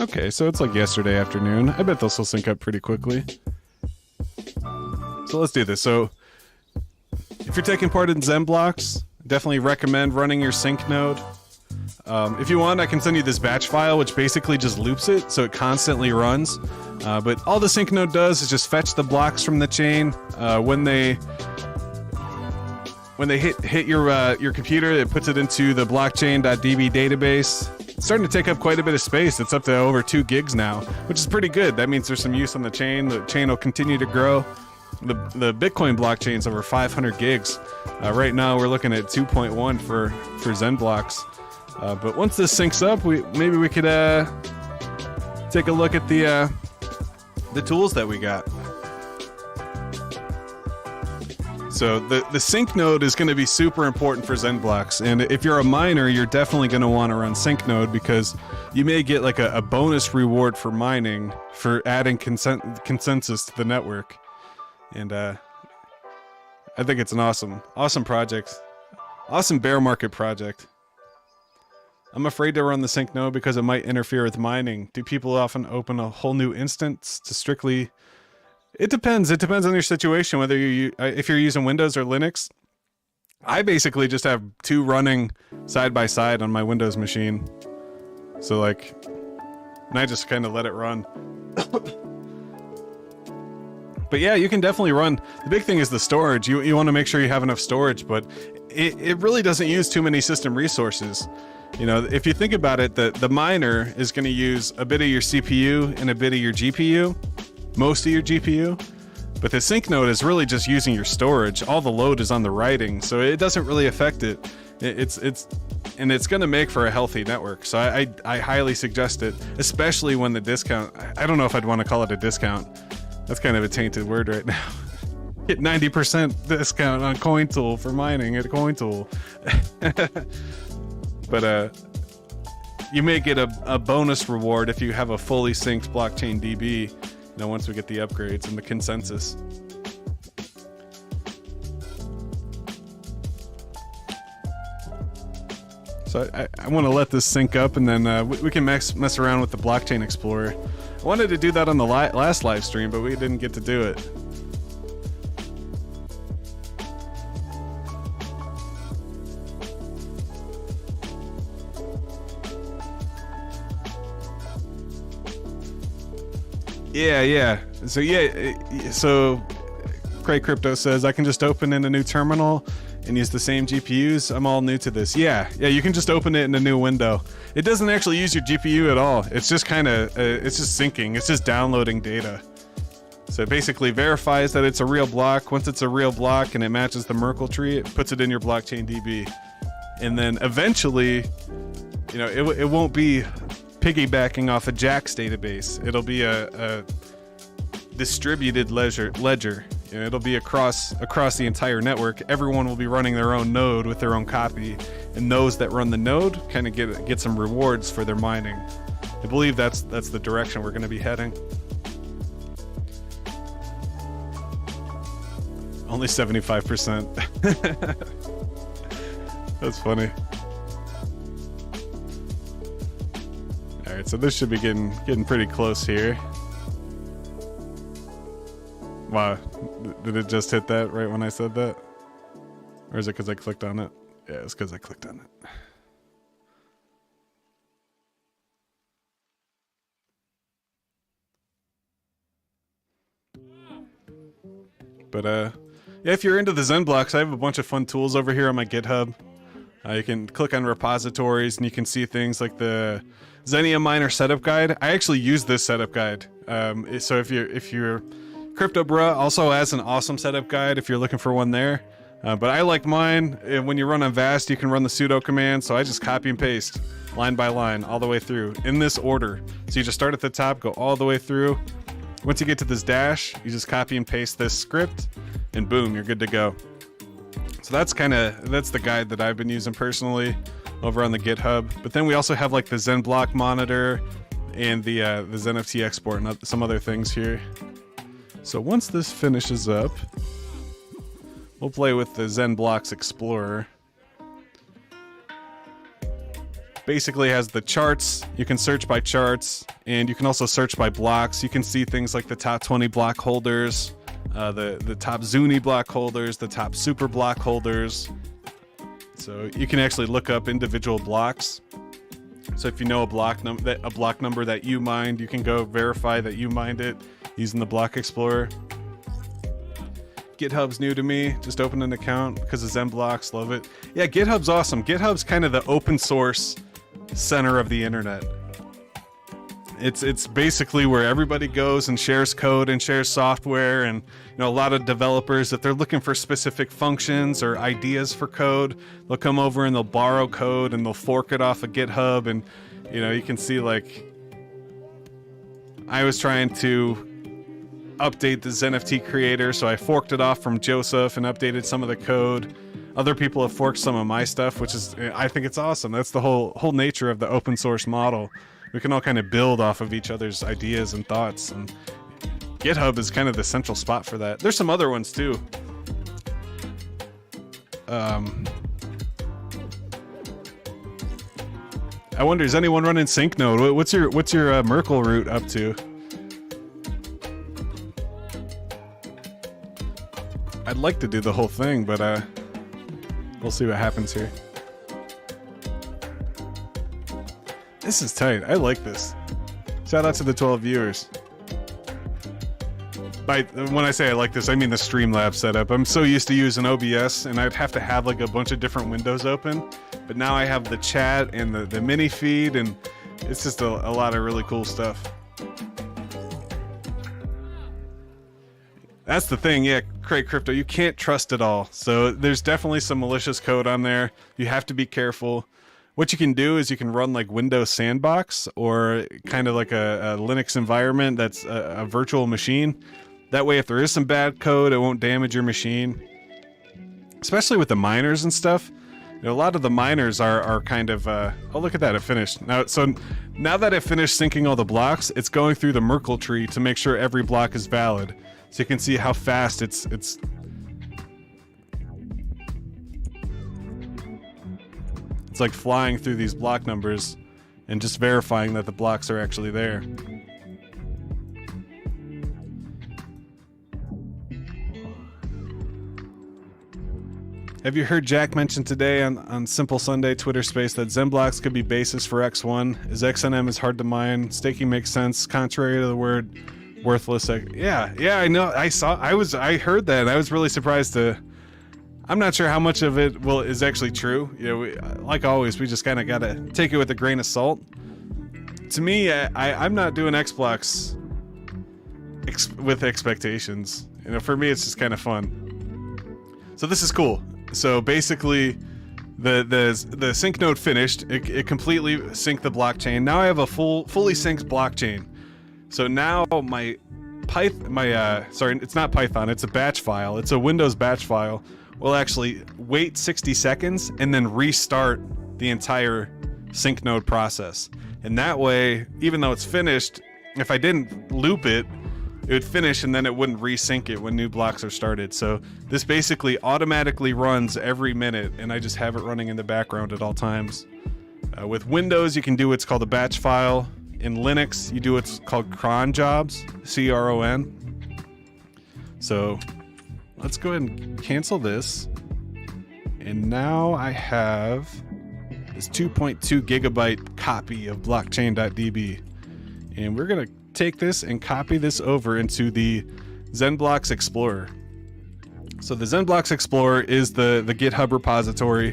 S1: Okay, so it's like yesterday afternoon. I bet those will sync up pretty quickly. So let's do this. So if you're taking part in ZenBlocks, definitely recommend running your sync node. If you want, I can send you this batch file, which basically just loops it, so it constantly runs. But all the sync node does is just fetch the blocks from the chain. When they hit your computer, it puts it into the blockchain.db database. It's starting to take up quite a bit of space. It's up to over 2 gigs now, which is pretty good. That means there's some use on the chain. The chain will continue to grow. The Bitcoin blockchain is over 500 gigs. Right now, we're looking at 2.1 for ZenBlocks. But once this syncs up, maybe we could take a look at the tools that we got. So the sync node is going to be super important for ZenBlocks, and if you're a miner, you're definitely going to want to run sync node because you may get like a bonus reward for mining for adding consensus to the network. And I think it's an awesome project, awesome bear market project. I'm afraid to run the sync node because it might interfere with mining. Do people often open a whole new instance to strictly... It depends. It depends on your situation, whether if you're using Windows or Linux. I basically just have 2 running side by side on my Windows machine. So like, and I just kind of let it run. But yeah, you can definitely run. The big thing is the storage. You want to make sure you have enough storage, but it really doesn't use too many system resources. You know, if you think about it, the miner is going to use a bit of your CPU and a bit of your GPU. Most of your GPU, but the sync node is really just using your storage. All the load is on the writing, so it doesn't really affect it. It's going to make for a healthy network. So I highly suggest it, especially when the discount. I don't know if I'd want to call it a discount. That's kind of a tainted word right now. Get 90% discount on CoinTool for mining at CoinTool. But you may get a bonus reward if you have a fully synced blockchain DB. Now, once we get the upgrades and the consensus. So I want to let this sync up, and then we can mess around with the Blockchain Explorer. I wanted to do that on the last live stream, but we didn't get to do it. Yeah. So Craig Crypto says I can just open in a new terminal and use the same GPUs. I'm all new to this. Yeah, you can just open it in a new window. It doesn't actually use your GPU at all. It's just kind of, it's just syncing. It's just downloading data. So it basically verifies that it's a real block. Once it's a real block and it matches the Merkle tree, it puts it in your blockchain DB. And then eventually, you know, it won't be piggybacking off a JAX database. It'll be a distributed ledger. You know, it'll be across the entire network. Everyone will be running their own node with their own copy, and those that run the node kind of get some rewards for their mining. I believe that's the direction we're going to be heading. Only 75%. That's funny. All right, so this should be getting pretty close here. Wow, did it just hit that right when I said that? Or is it because I clicked on it? Yeah, it's because I clicked on it. But yeah, if you're into the ZenBlocks, I have a bunch of fun tools over here on my GitHub. You can click on repositories and you can see things like the Xenia Miner setup guide. I actually use this setup guide. So if you're CryptoBruh also has an awesome setup guide if you're looking for one there. But I like mine. When you run on Vast, you can run the sudo command. So I just copy and paste line by line all the way through in this order. So you just start at the top, go all the way through. Once you get to this dash, you just copy and paste this script and boom, you're good to go. So that's the guide that I've been using personally over on the GitHub. But then we also have like the ZenBlock monitor and the ZenFT export and some other things here. So once this finishes up, we'll play with the ZenBlocks Explorer. basically has the charts. You can search by charts, and you can also search by blocks. You can see things like the top 20 block holders, the top Zuni block holders, the top super block holders. So you can actually look up individual blocks. So if you know a block number that you mined, you can go verify that you mined it using the Block Explorer. GitHub's new to me. Just opened an account because of ZenBlocks. Love it. Yeah, GitHub's awesome. GitHub's kind of the open source center of the internet. It's basically where everybody goes and shares code and shares software, and a lot of developers, if they're looking for specific functions or ideas for code, they'll come over and they'll borrow code and they'll fork it off of GitHub. And you can see, like, I was trying to update the ZenFT creator, so I forked it off from Joseph and updated some of the code. Other people have forked some of my stuff, which is, I think it's awesome. That's the whole nature of the open source model. We can all kind of build off of each other's ideas and thoughts, and GitHub is kind of the central spot for that. There's some other ones too. I wonder, is anyone running SyncNode? What's your Merkle root up to? I'd like to do the whole thing, but we'll see what happens here. This is tight. I like this. Shout out to the 12 viewers. When I say I like this, I mean the Streamlabs setup. I'm so used to using OBS, and I'd have to have like a bunch of different windows open. But now I have the chat and the mini feed, and it's just a lot of really cool stuff. That's the thing, yeah, Craig Crypto, you can't trust it all. So there's definitely some malicious code on there. You have to be careful. What you can do is you can run like Windows Sandbox, or kind of like a Linux environment that's a virtual machine. That way, if there is some bad code, it won't damage your machine. Especially with the miners and stuff. A lot of the miners are kind of, oh, look at that, it finished. Now that it finished syncing all the blocks, it's going through the Merkle tree to make sure every block is valid. So you can see how fast it's like flying through these block numbers and just verifying that the blocks are actually there. Have you heard Jack mention today on Simple Sunday Twitter Space that ZenBlocks could be basis for X1? As XNM is hard to mine, staking makes sense, contrary to the word worthless. Yeah, I know. I heard that, and I was really surprised to. I'm not sure how much of it is actually true. Like always, we just kind of gotta take it with a grain of salt. To me, I'm not doing Xblocks with expectations. For me, it's just kind of fun. So this is cool. So basically, the sync node finished. It completely synced the blockchain. Now I have a fully synced blockchain. So now my sorry, it's not Python. It's a batch file. It's a Windows batch file. We'll actually wait 60 seconds and then restart the entire sync node process. And that way, even though it's finished, if I didn't loop it, it would finish and then it wouldn't resync it when new blocks are started. So this basically automatically runs every minute, and I just have it running in the background at all times. With Windows, you can do what's called a batch file. In Linux, you do what's called cron jobs, C-R-O-N. So let's go ahead and cancel this. And now I have this 2.2 gigabyte copy of blockchain.db. And we're going to take this and copy this over into the ZenBlocks Explorer. So the ZenBlocks Explorer is the GitHub repository.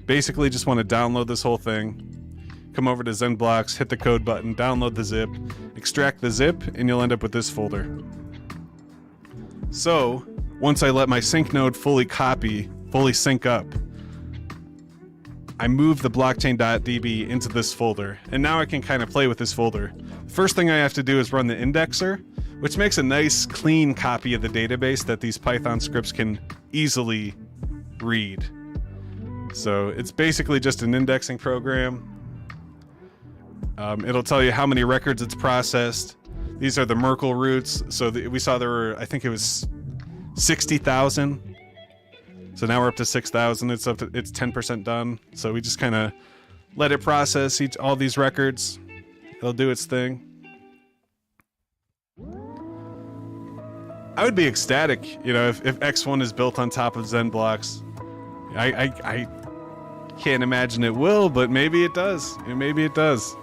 S1: Basically, just want to download this whole thing. Come over to ZenBlocks, hit the code button, download the zip, extract the zip, and you'll end up with this folder. So once I let my sync node fully sync up, I move the blockchain.db into this folder, and now I can kind of play with this folder. First thing I have to do is run the indexer, which makes a nice clean copy of the database that these Python scripts can easily read. So it's basically just an indexing program. It'll tell you how many records it's processed. These are the Merkle roots. So we saw there were, I think it was 60,000. So now we're up to 6,000. It's 10% done. So we just kind of let it process all these records. It'll do its thing. I would be ecstatic, you know, if X1 is built on top of ZenBlocks. I can't imagine it will, but maybe it does. Maybe it does.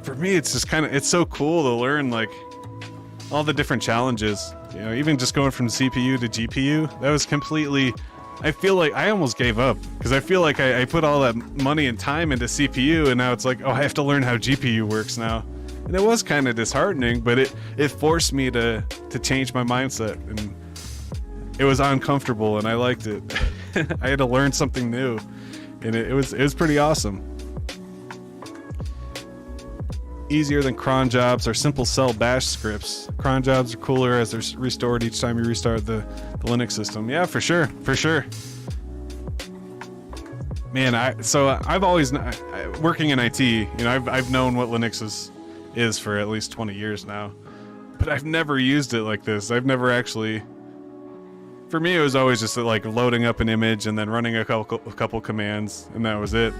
S1: For me, it's just it's so cool to learn like all the different challenges. You know, even just going from CPU to GPU, that was completely. I feel like I almost gave up because I feel like I put all that money and time into CPU, and now it's like, oh, I have to learn how GPU works now. And it was kind of disheartening, but it forced me to change my mindset, and it was uncomfortable, and I liked it. I had to learn something new, and it was pretty awesome. Easier than cron jobs or simple cell bash scripts. Cron jobs are cooler as they're restored each time you restart the Linux system. Yeah, for sure. Man, I've always working in IT. You know, I've known what Linux is for at least 20 years now, but I've never used it like this. I've never actually. For me, it was always just like loading up an image and then running a couple commands, and that was it.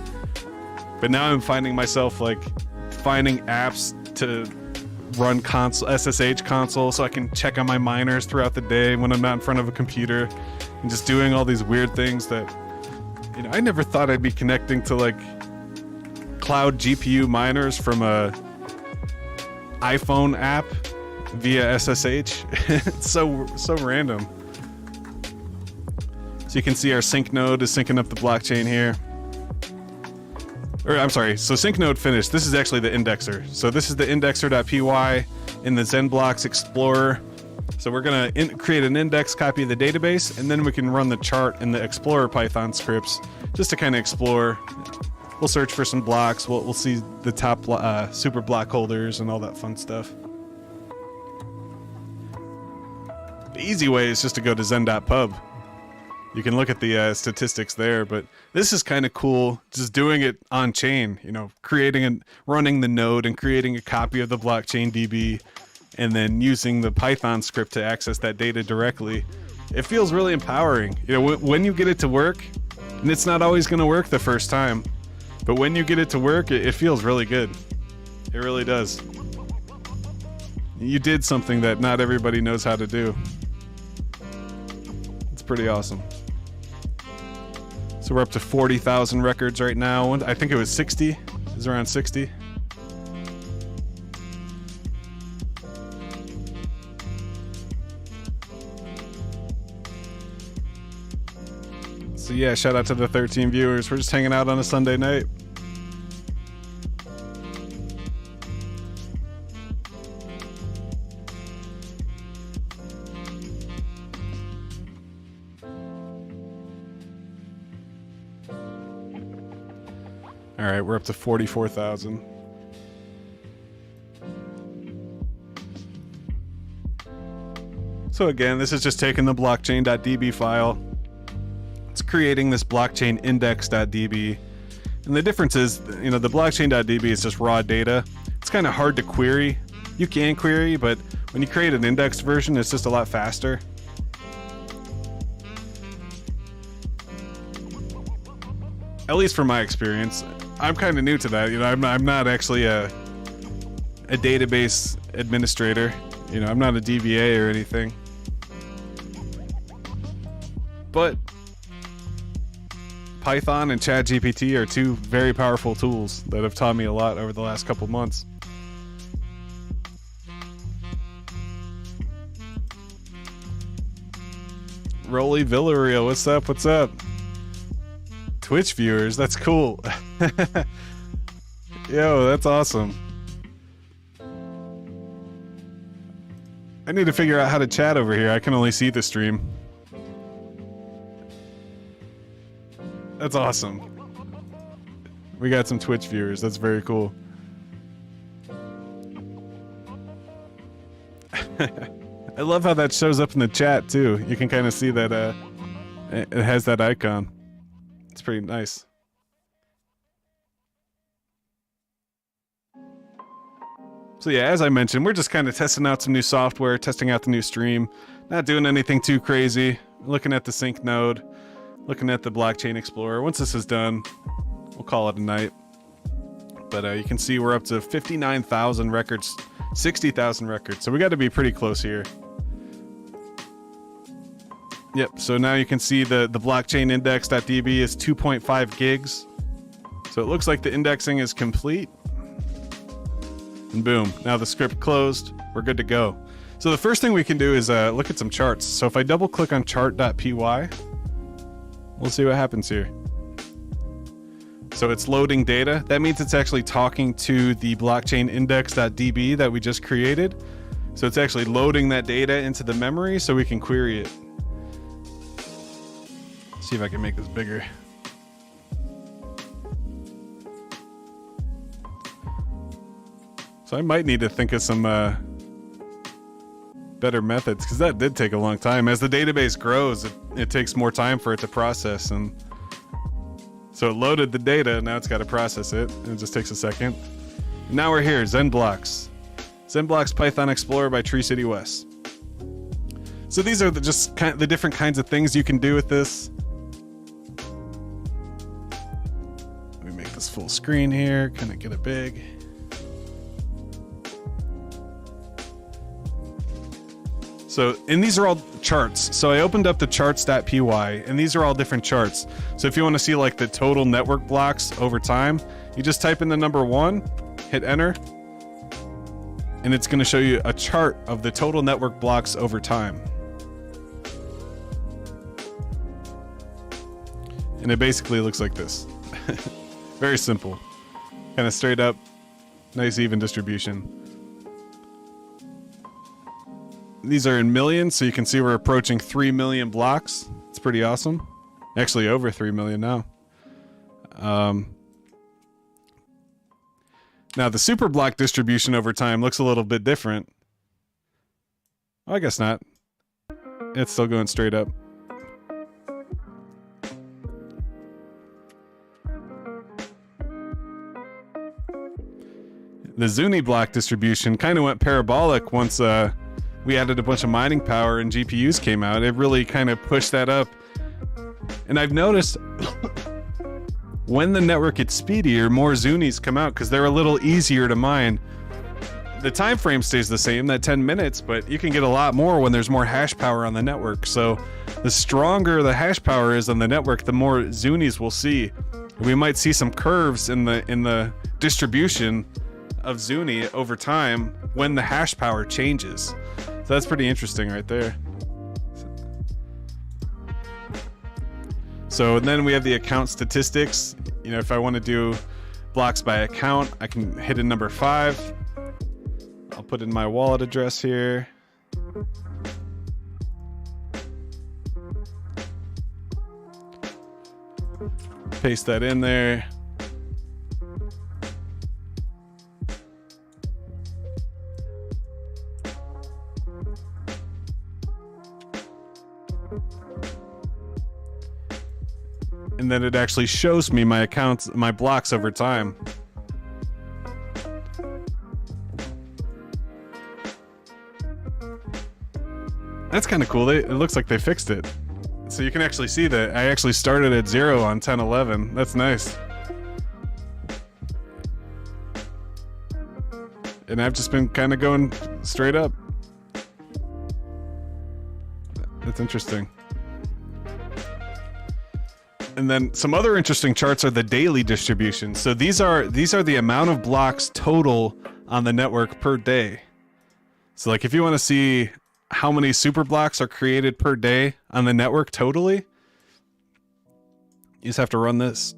S1: But now I'm finding myself like finding apps to run SSH console so I can check on my miners throughout the day when I'm not in front of a computer, and just doing all these weird things that, you know, I never thought I'd be connecting to like cloud GPU miners from a iPhone app via SSH. It's so random. So you can see our sync node is syncing up the blockchain here. Or I'm sorry, so sync node finished. This is actually the indexer. So this is the indexer.py in the ZenBlocks Explorer. So we're gonna create an index copy of the database, and then we can run the chart in the Explorer Python scripts just to kind of explore. We'll search for some blocks. We'll see the top super block holders and all that fun stuff. The easy way is just to go to zen.pub. You can look at the statistics there, but this is kind of cool, just doing it on chain, you know, running the node and creating a copy of the blockchain DB, and then using the Python script to access that data directly. It feels really empowering. You know, when you get it to work, and it's not always going to work the first time, but when you get it to work, it feels really good. It really does. You did something that not everybody knows how to do. It's pretty awesome. So we're up to 40,000 records right now. I think it was 60. It was around 60. So yeah, shout out to the 13 viewers. We're just hanging out on a Sunday night. All right, we're up to 44,000. So again, this is just taking the blockchain.db file. It's creating this blockchain index.db. And the difference is, you know, the blockchain.db is just raw data. It's kind of hard to query. You can query, but when you create an indexed version, it's just a lot faster. At least from my experience. I'm kind of new to that. You know, I'm not actually a database administrator. You know, I'm not a DBA or anything. But Python and ChatGPT are two very powerful tools that have taught me a lot over the last couple months. Rolly Villarreal, what's up? What's up? Twitch viewers, that's cool. Yo, that's awesome. I need to figure out how to chat over here. I can only see the stream. That's awesome. We got some Twitch viewers. That's very cool. I love how that shows up in the chat too. You can kind of see that it has that icon. It's pretty nice. So yeah, as I mentioned, we're just kind of testing out some new software, testing out the new stream, not doing anything too crazy, looking at the sync node. looking at the Blockchain Explorer. Once this is done, we'll call it a night. But you can see we're up to 59,000 records, 60,000 records. So we got to be pretty close here. Yep, so now you can see the blockchain index.db is 2.5 gigs. So it looks like the indexing is complete. And boom, now the script closed. We're good to go. So the first thing we can do is look at some charts. So if I double click on chart.py, we'll see what happens here. So it's loading data. That means it's actually talking to the blockchain index.db that we just created. So it's actually loading that data into the memory so we can query it. See if I can make this bigger. So I might need to think of some better methods, because that did take a long time. As the database grows, it takes more time for it to process, and so it loaded the data, now it's got to process it, and it just takes a second. Now we're here, ZenBlocks. ZenBlocks Python Explorer by Tree City West. So these are the different kinds of things you can do with this. Let me make this full screen here, kind of get it big. So, and these are all charts. So I opened up the charts.py, and these are all different charts. So if you want to see like the total network blocks over time, you just type in the number 1, hit enter, and it's going to show you a chart of the total network blocks over time. And it basically looks like this. Very simple. Kind of straight up, nice even distribution. These are in millions, so you can see we're approaching 3 million blocks. It's pretty awesome. Actually, over 3 million now. Now, the super block distribution over time looks a little bit different. Oh, I guess not. It's still going straight up. The Zuni block distribution kind of went parabolic once we added a bunch of mining power and GPUs came out. It really kind of pushed that up. And I've noticed when the network gets speedier, more Zunis come out because they're a little easier to mine. The time frame stays the same, that 10 minutes, but you can get a lot more when there's more hash power on the network. So the stronger the hash power is on the network, the more Zunis we'll see. We might see some curves in the distribution of Zuni over time when the hash power changes. So that's pretty interesting right there. So then we have the account statistics. You know, if I want to do blocks by account, I can hit a number 5. I'll put in my wallet address here. Paste that in there. And then it actually shows me my accounts, my blocks over time. That's kind of cool. It looks like they fixed it. So you can actually see that I actually started at 0 on 10/11. That's nice. And I've just been kind of going straight up. That's interesting. And then some other interesting charts are the daily distribution. So these are the amount of blocks total on the network per day. So like if you want to see how many super blocks are created per day on the network totally, you just have to run this.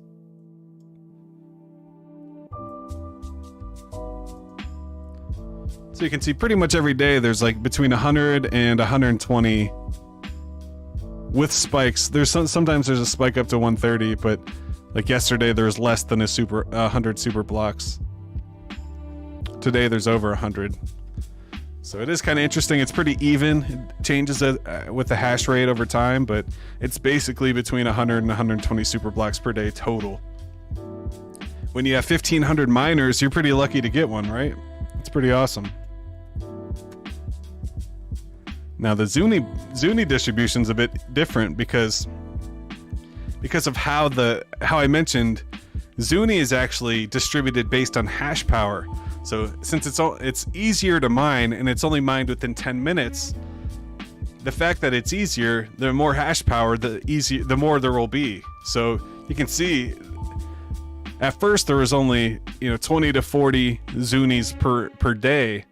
S1: So you can see pretty much every day there's like between 100 and 120 with spikes. There's sometimes there's a spike up to 130, but like yesterday there was less than 100 super blocks. Today there's over 100. So it is kind of interesting. It's pretty even. It changes with the hash rate over time, but it's basically between 100 and 120 super blocks per day total. When you have 1,500 miners, you're pretty lucky to get one, right? It's pretty awesome. Now the Zuni distribution's a bit different because because of how I mentioned Zuni is actually distributed based on hash power. So since it's easier to mine and it's only mined within 10 minutes, the fact that it's easier, the more hash power, the more there will be. So you can see at first there was only 20 to 40 Zunis per day,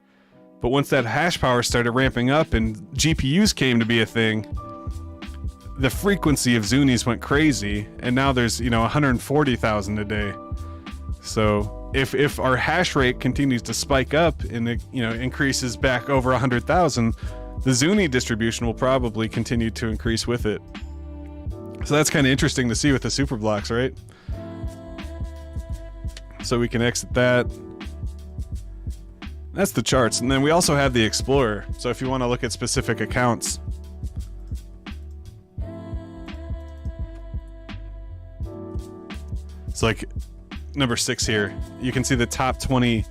S1: but once that hash power started ramping up and GPUs came to be a thing, the frequency of Zunis went crazy, and now there's 140,000 a day. So if our hash rate continues to spike up and it increases back over 100,000, the Zuni distribution will probably continue to increase with it. So that's kind of interesting to see with the super blocks, right? So we can exit that. That's the charts, and then we also have the Explorer. So if you want to look at specific accounts. So like number 6 here, you can see the top 20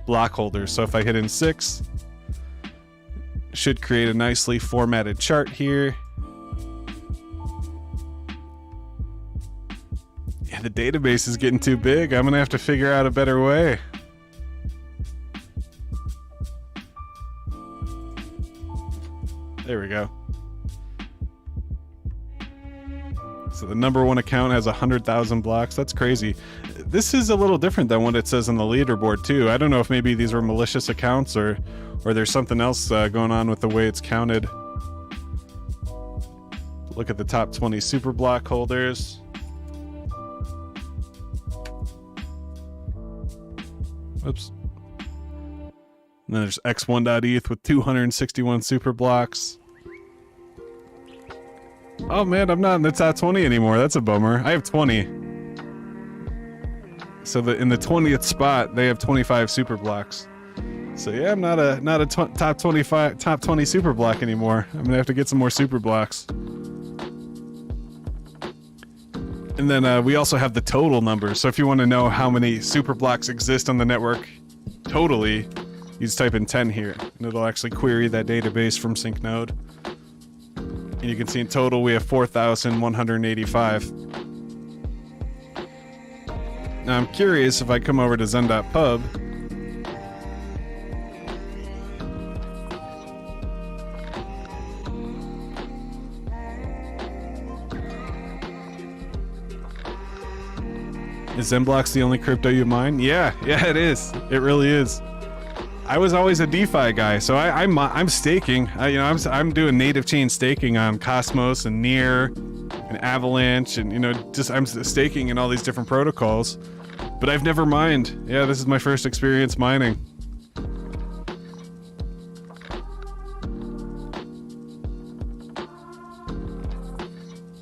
S1: block holders. So if I hit in 6, it should create a nicely formatted chart here. Yeah, the database is getting too big. I'm gonna have to figure out a better way. There we go. So the number 1 account has 100,000 blocks. That's crazy. This is a little different than what it says on the leaderboard too. I don't know if maybe these were malicious accounts or there's something else going on with the way it's counted. Look at the top 20 super block holders. Oops. And then there's x1.eth with 261 super blocks. Oh man, I'm not in the top 20 anymore. That's a bummer. I have 20. So in the 20th spot, they have 25 super blocks. So yeah, I'm not a top 20 super block anymore. I'm gonna have to get some more super blocks. And then we also have the total numbers. So if you want to know how many super blocks exist on the network totally, you just type in 10 here, and it'll actually query that database from SyncNode. And you can see in total we have 4,185. Now I'm curious if I come over to zen.pub. Is ZenBlocks the only crypto you mine? Yeah, it is. It really is. I was always a DeFi guy, so I'm staking. I'm doing native chain staking on Cosmos and Near and Avalanche, and I'm staking in all these different protocols. But I've never mined. Yeah, this is my first experience mining.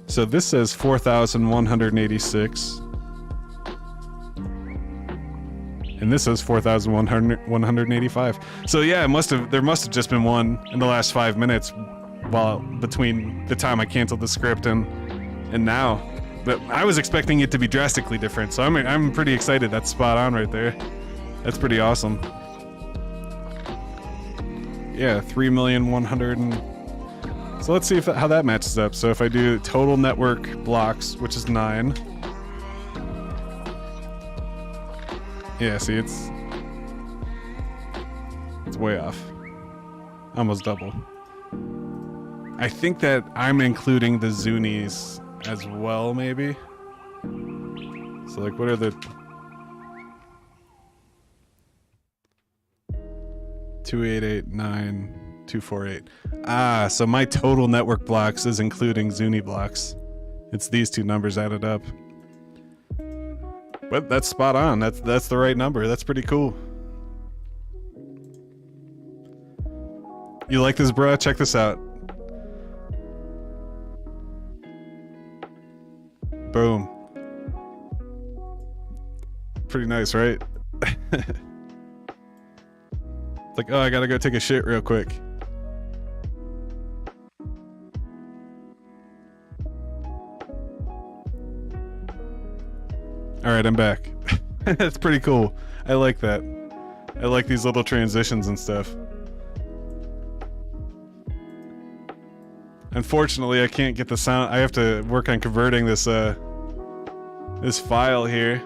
S1: So this says 4,186. And this says 4,185. So yeah, there must have just been one in the last 5 minutes, between the time I canceled the script and now. But I was expecting it to be drastically different, so I'm pretty excited. That's spot on right there. That's pretty awesome. Yeah, 3,100,000. So let's see how that matches up. So if I do total network blocks, which is 9. Yeah, see, it's way off. Almost double. I think that I'm including the Zunis as well, maybe. So like, what are the 2889248? Ah, so my total network blocks is including Zuni blocks. It's these two numbers added up. But that's spot on. That's the right number. That's pretty cool. You like this, bruh? Check this out. Boom. Pretty nice, right? It's like, oh, I gotta go take a shit real quick. Alright, I'm back. That's pretty cool. I like that. I like these little transitions and stuff. Unfortunately, I can't get the sound. I have to work on converting this this file here.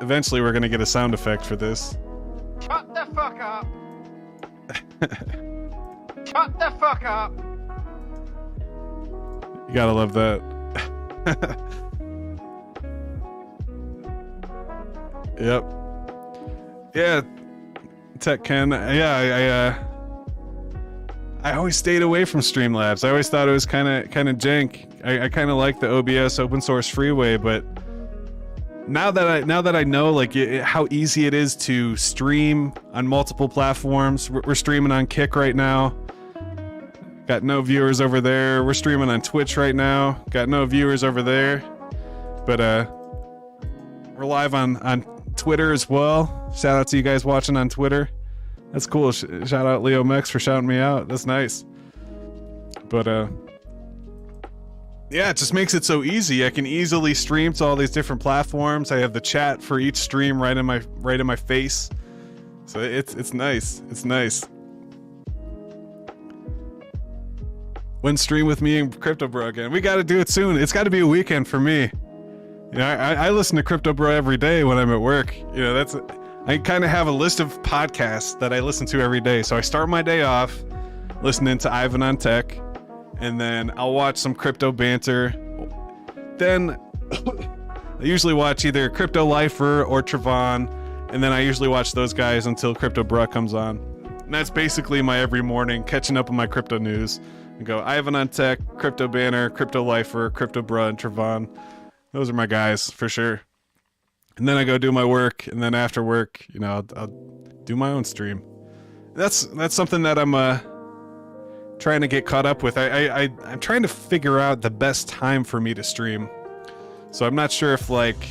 S1: Eventually, we're gonna get a sound effect for this.
S2: Shut the fuck up. Shut the fuck up.
S1: You gotta love that. Yep. Yeah, Tech Ken. Yeah, I always stayed away from Streamlabs. I always thought it was kind of jank. I kind of like the OBS open source freeway, but now that I know like how easy it is to stream on multiple platforms. We're streaming on Kick right now. Got no viewers over there. We're streaming on Twitch right now. Got no viewers over there. But we're live on Twitter as well. Shout out to you guys watching on Twitter. That's cool. Shout out Leo Mex for shouting me out. That's nice. But yeah, it just makes it so easy. I can easily stream to all these different platforms. I have the chat for each stream right in my face. So it's nice. It's nice. When stream with me and Crypto Bro again. We got to do it soon. It's got to be a weekend for me. You know, I listen to Crypto Bro every day when I'm at work. You know, I kind of have a list of podcasts that I listen to every day. So I start my day off listening to Ivan on Tech, and then I'll watch some crypto banter. Then I usually watch either Crypto Lifer or Trevon, and then I usually watch those guys until Crypto Bro comes on. And that's basically my every morning, catching up on my crypto news. And go Ivan on Tech, Crypto Banner, Crypto Lifer, Crypto Bro, and Trevon. Those are my guys for sure. And then I go do my work, and then after work, you know, I'll do my own stream. That's something that I'm trying to get caught up with. I'm trying to figure out the best time for me to stream. So I'm not sure if like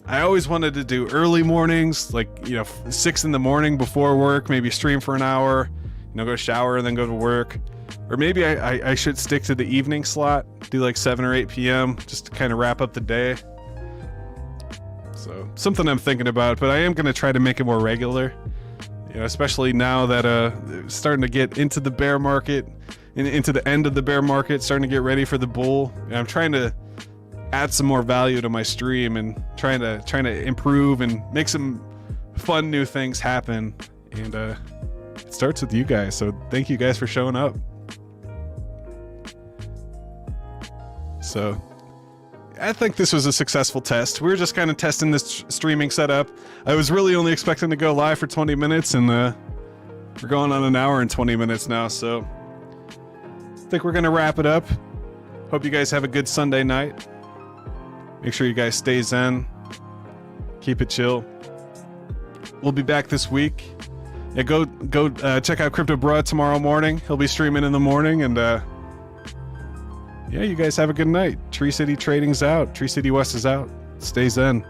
S1: I always wanted to do early mornings, like, you know, 6 in the morning before work, maybe stream for an hour, you know, go shower and then go to work. Or maybe I should stick to the evening slot, do like 7 or 8 p.m. just to kind of wrap up the day. So something I'm thinking about, but I am going to try to make it more regular. You know, especially now that starting to get into the bear market, into the end of the bear market, starting to get ready for the bull. And I'm trying to add some more value to my stream and trying to improve and make some fun new things happen. And it starts with you guys, so thank you guys for showing up. So I think this was a successful test. We were just kind of testing this streaming setup. I was really only expecting to go live for 20 minutes, and we're going on an hour and 20 minutes now, so I think we're going to wrap it up. Hope you guys have a good Sunday night. Make sure you guys stay zen. Keep it chill. We'll be back this week. Yeah, go check out Crypto Bro tomorrow morning. He'll be streaming in the morning, and yeah, you guys have a good night. Tree City Trading's out. Tree City West is out. Stay zen.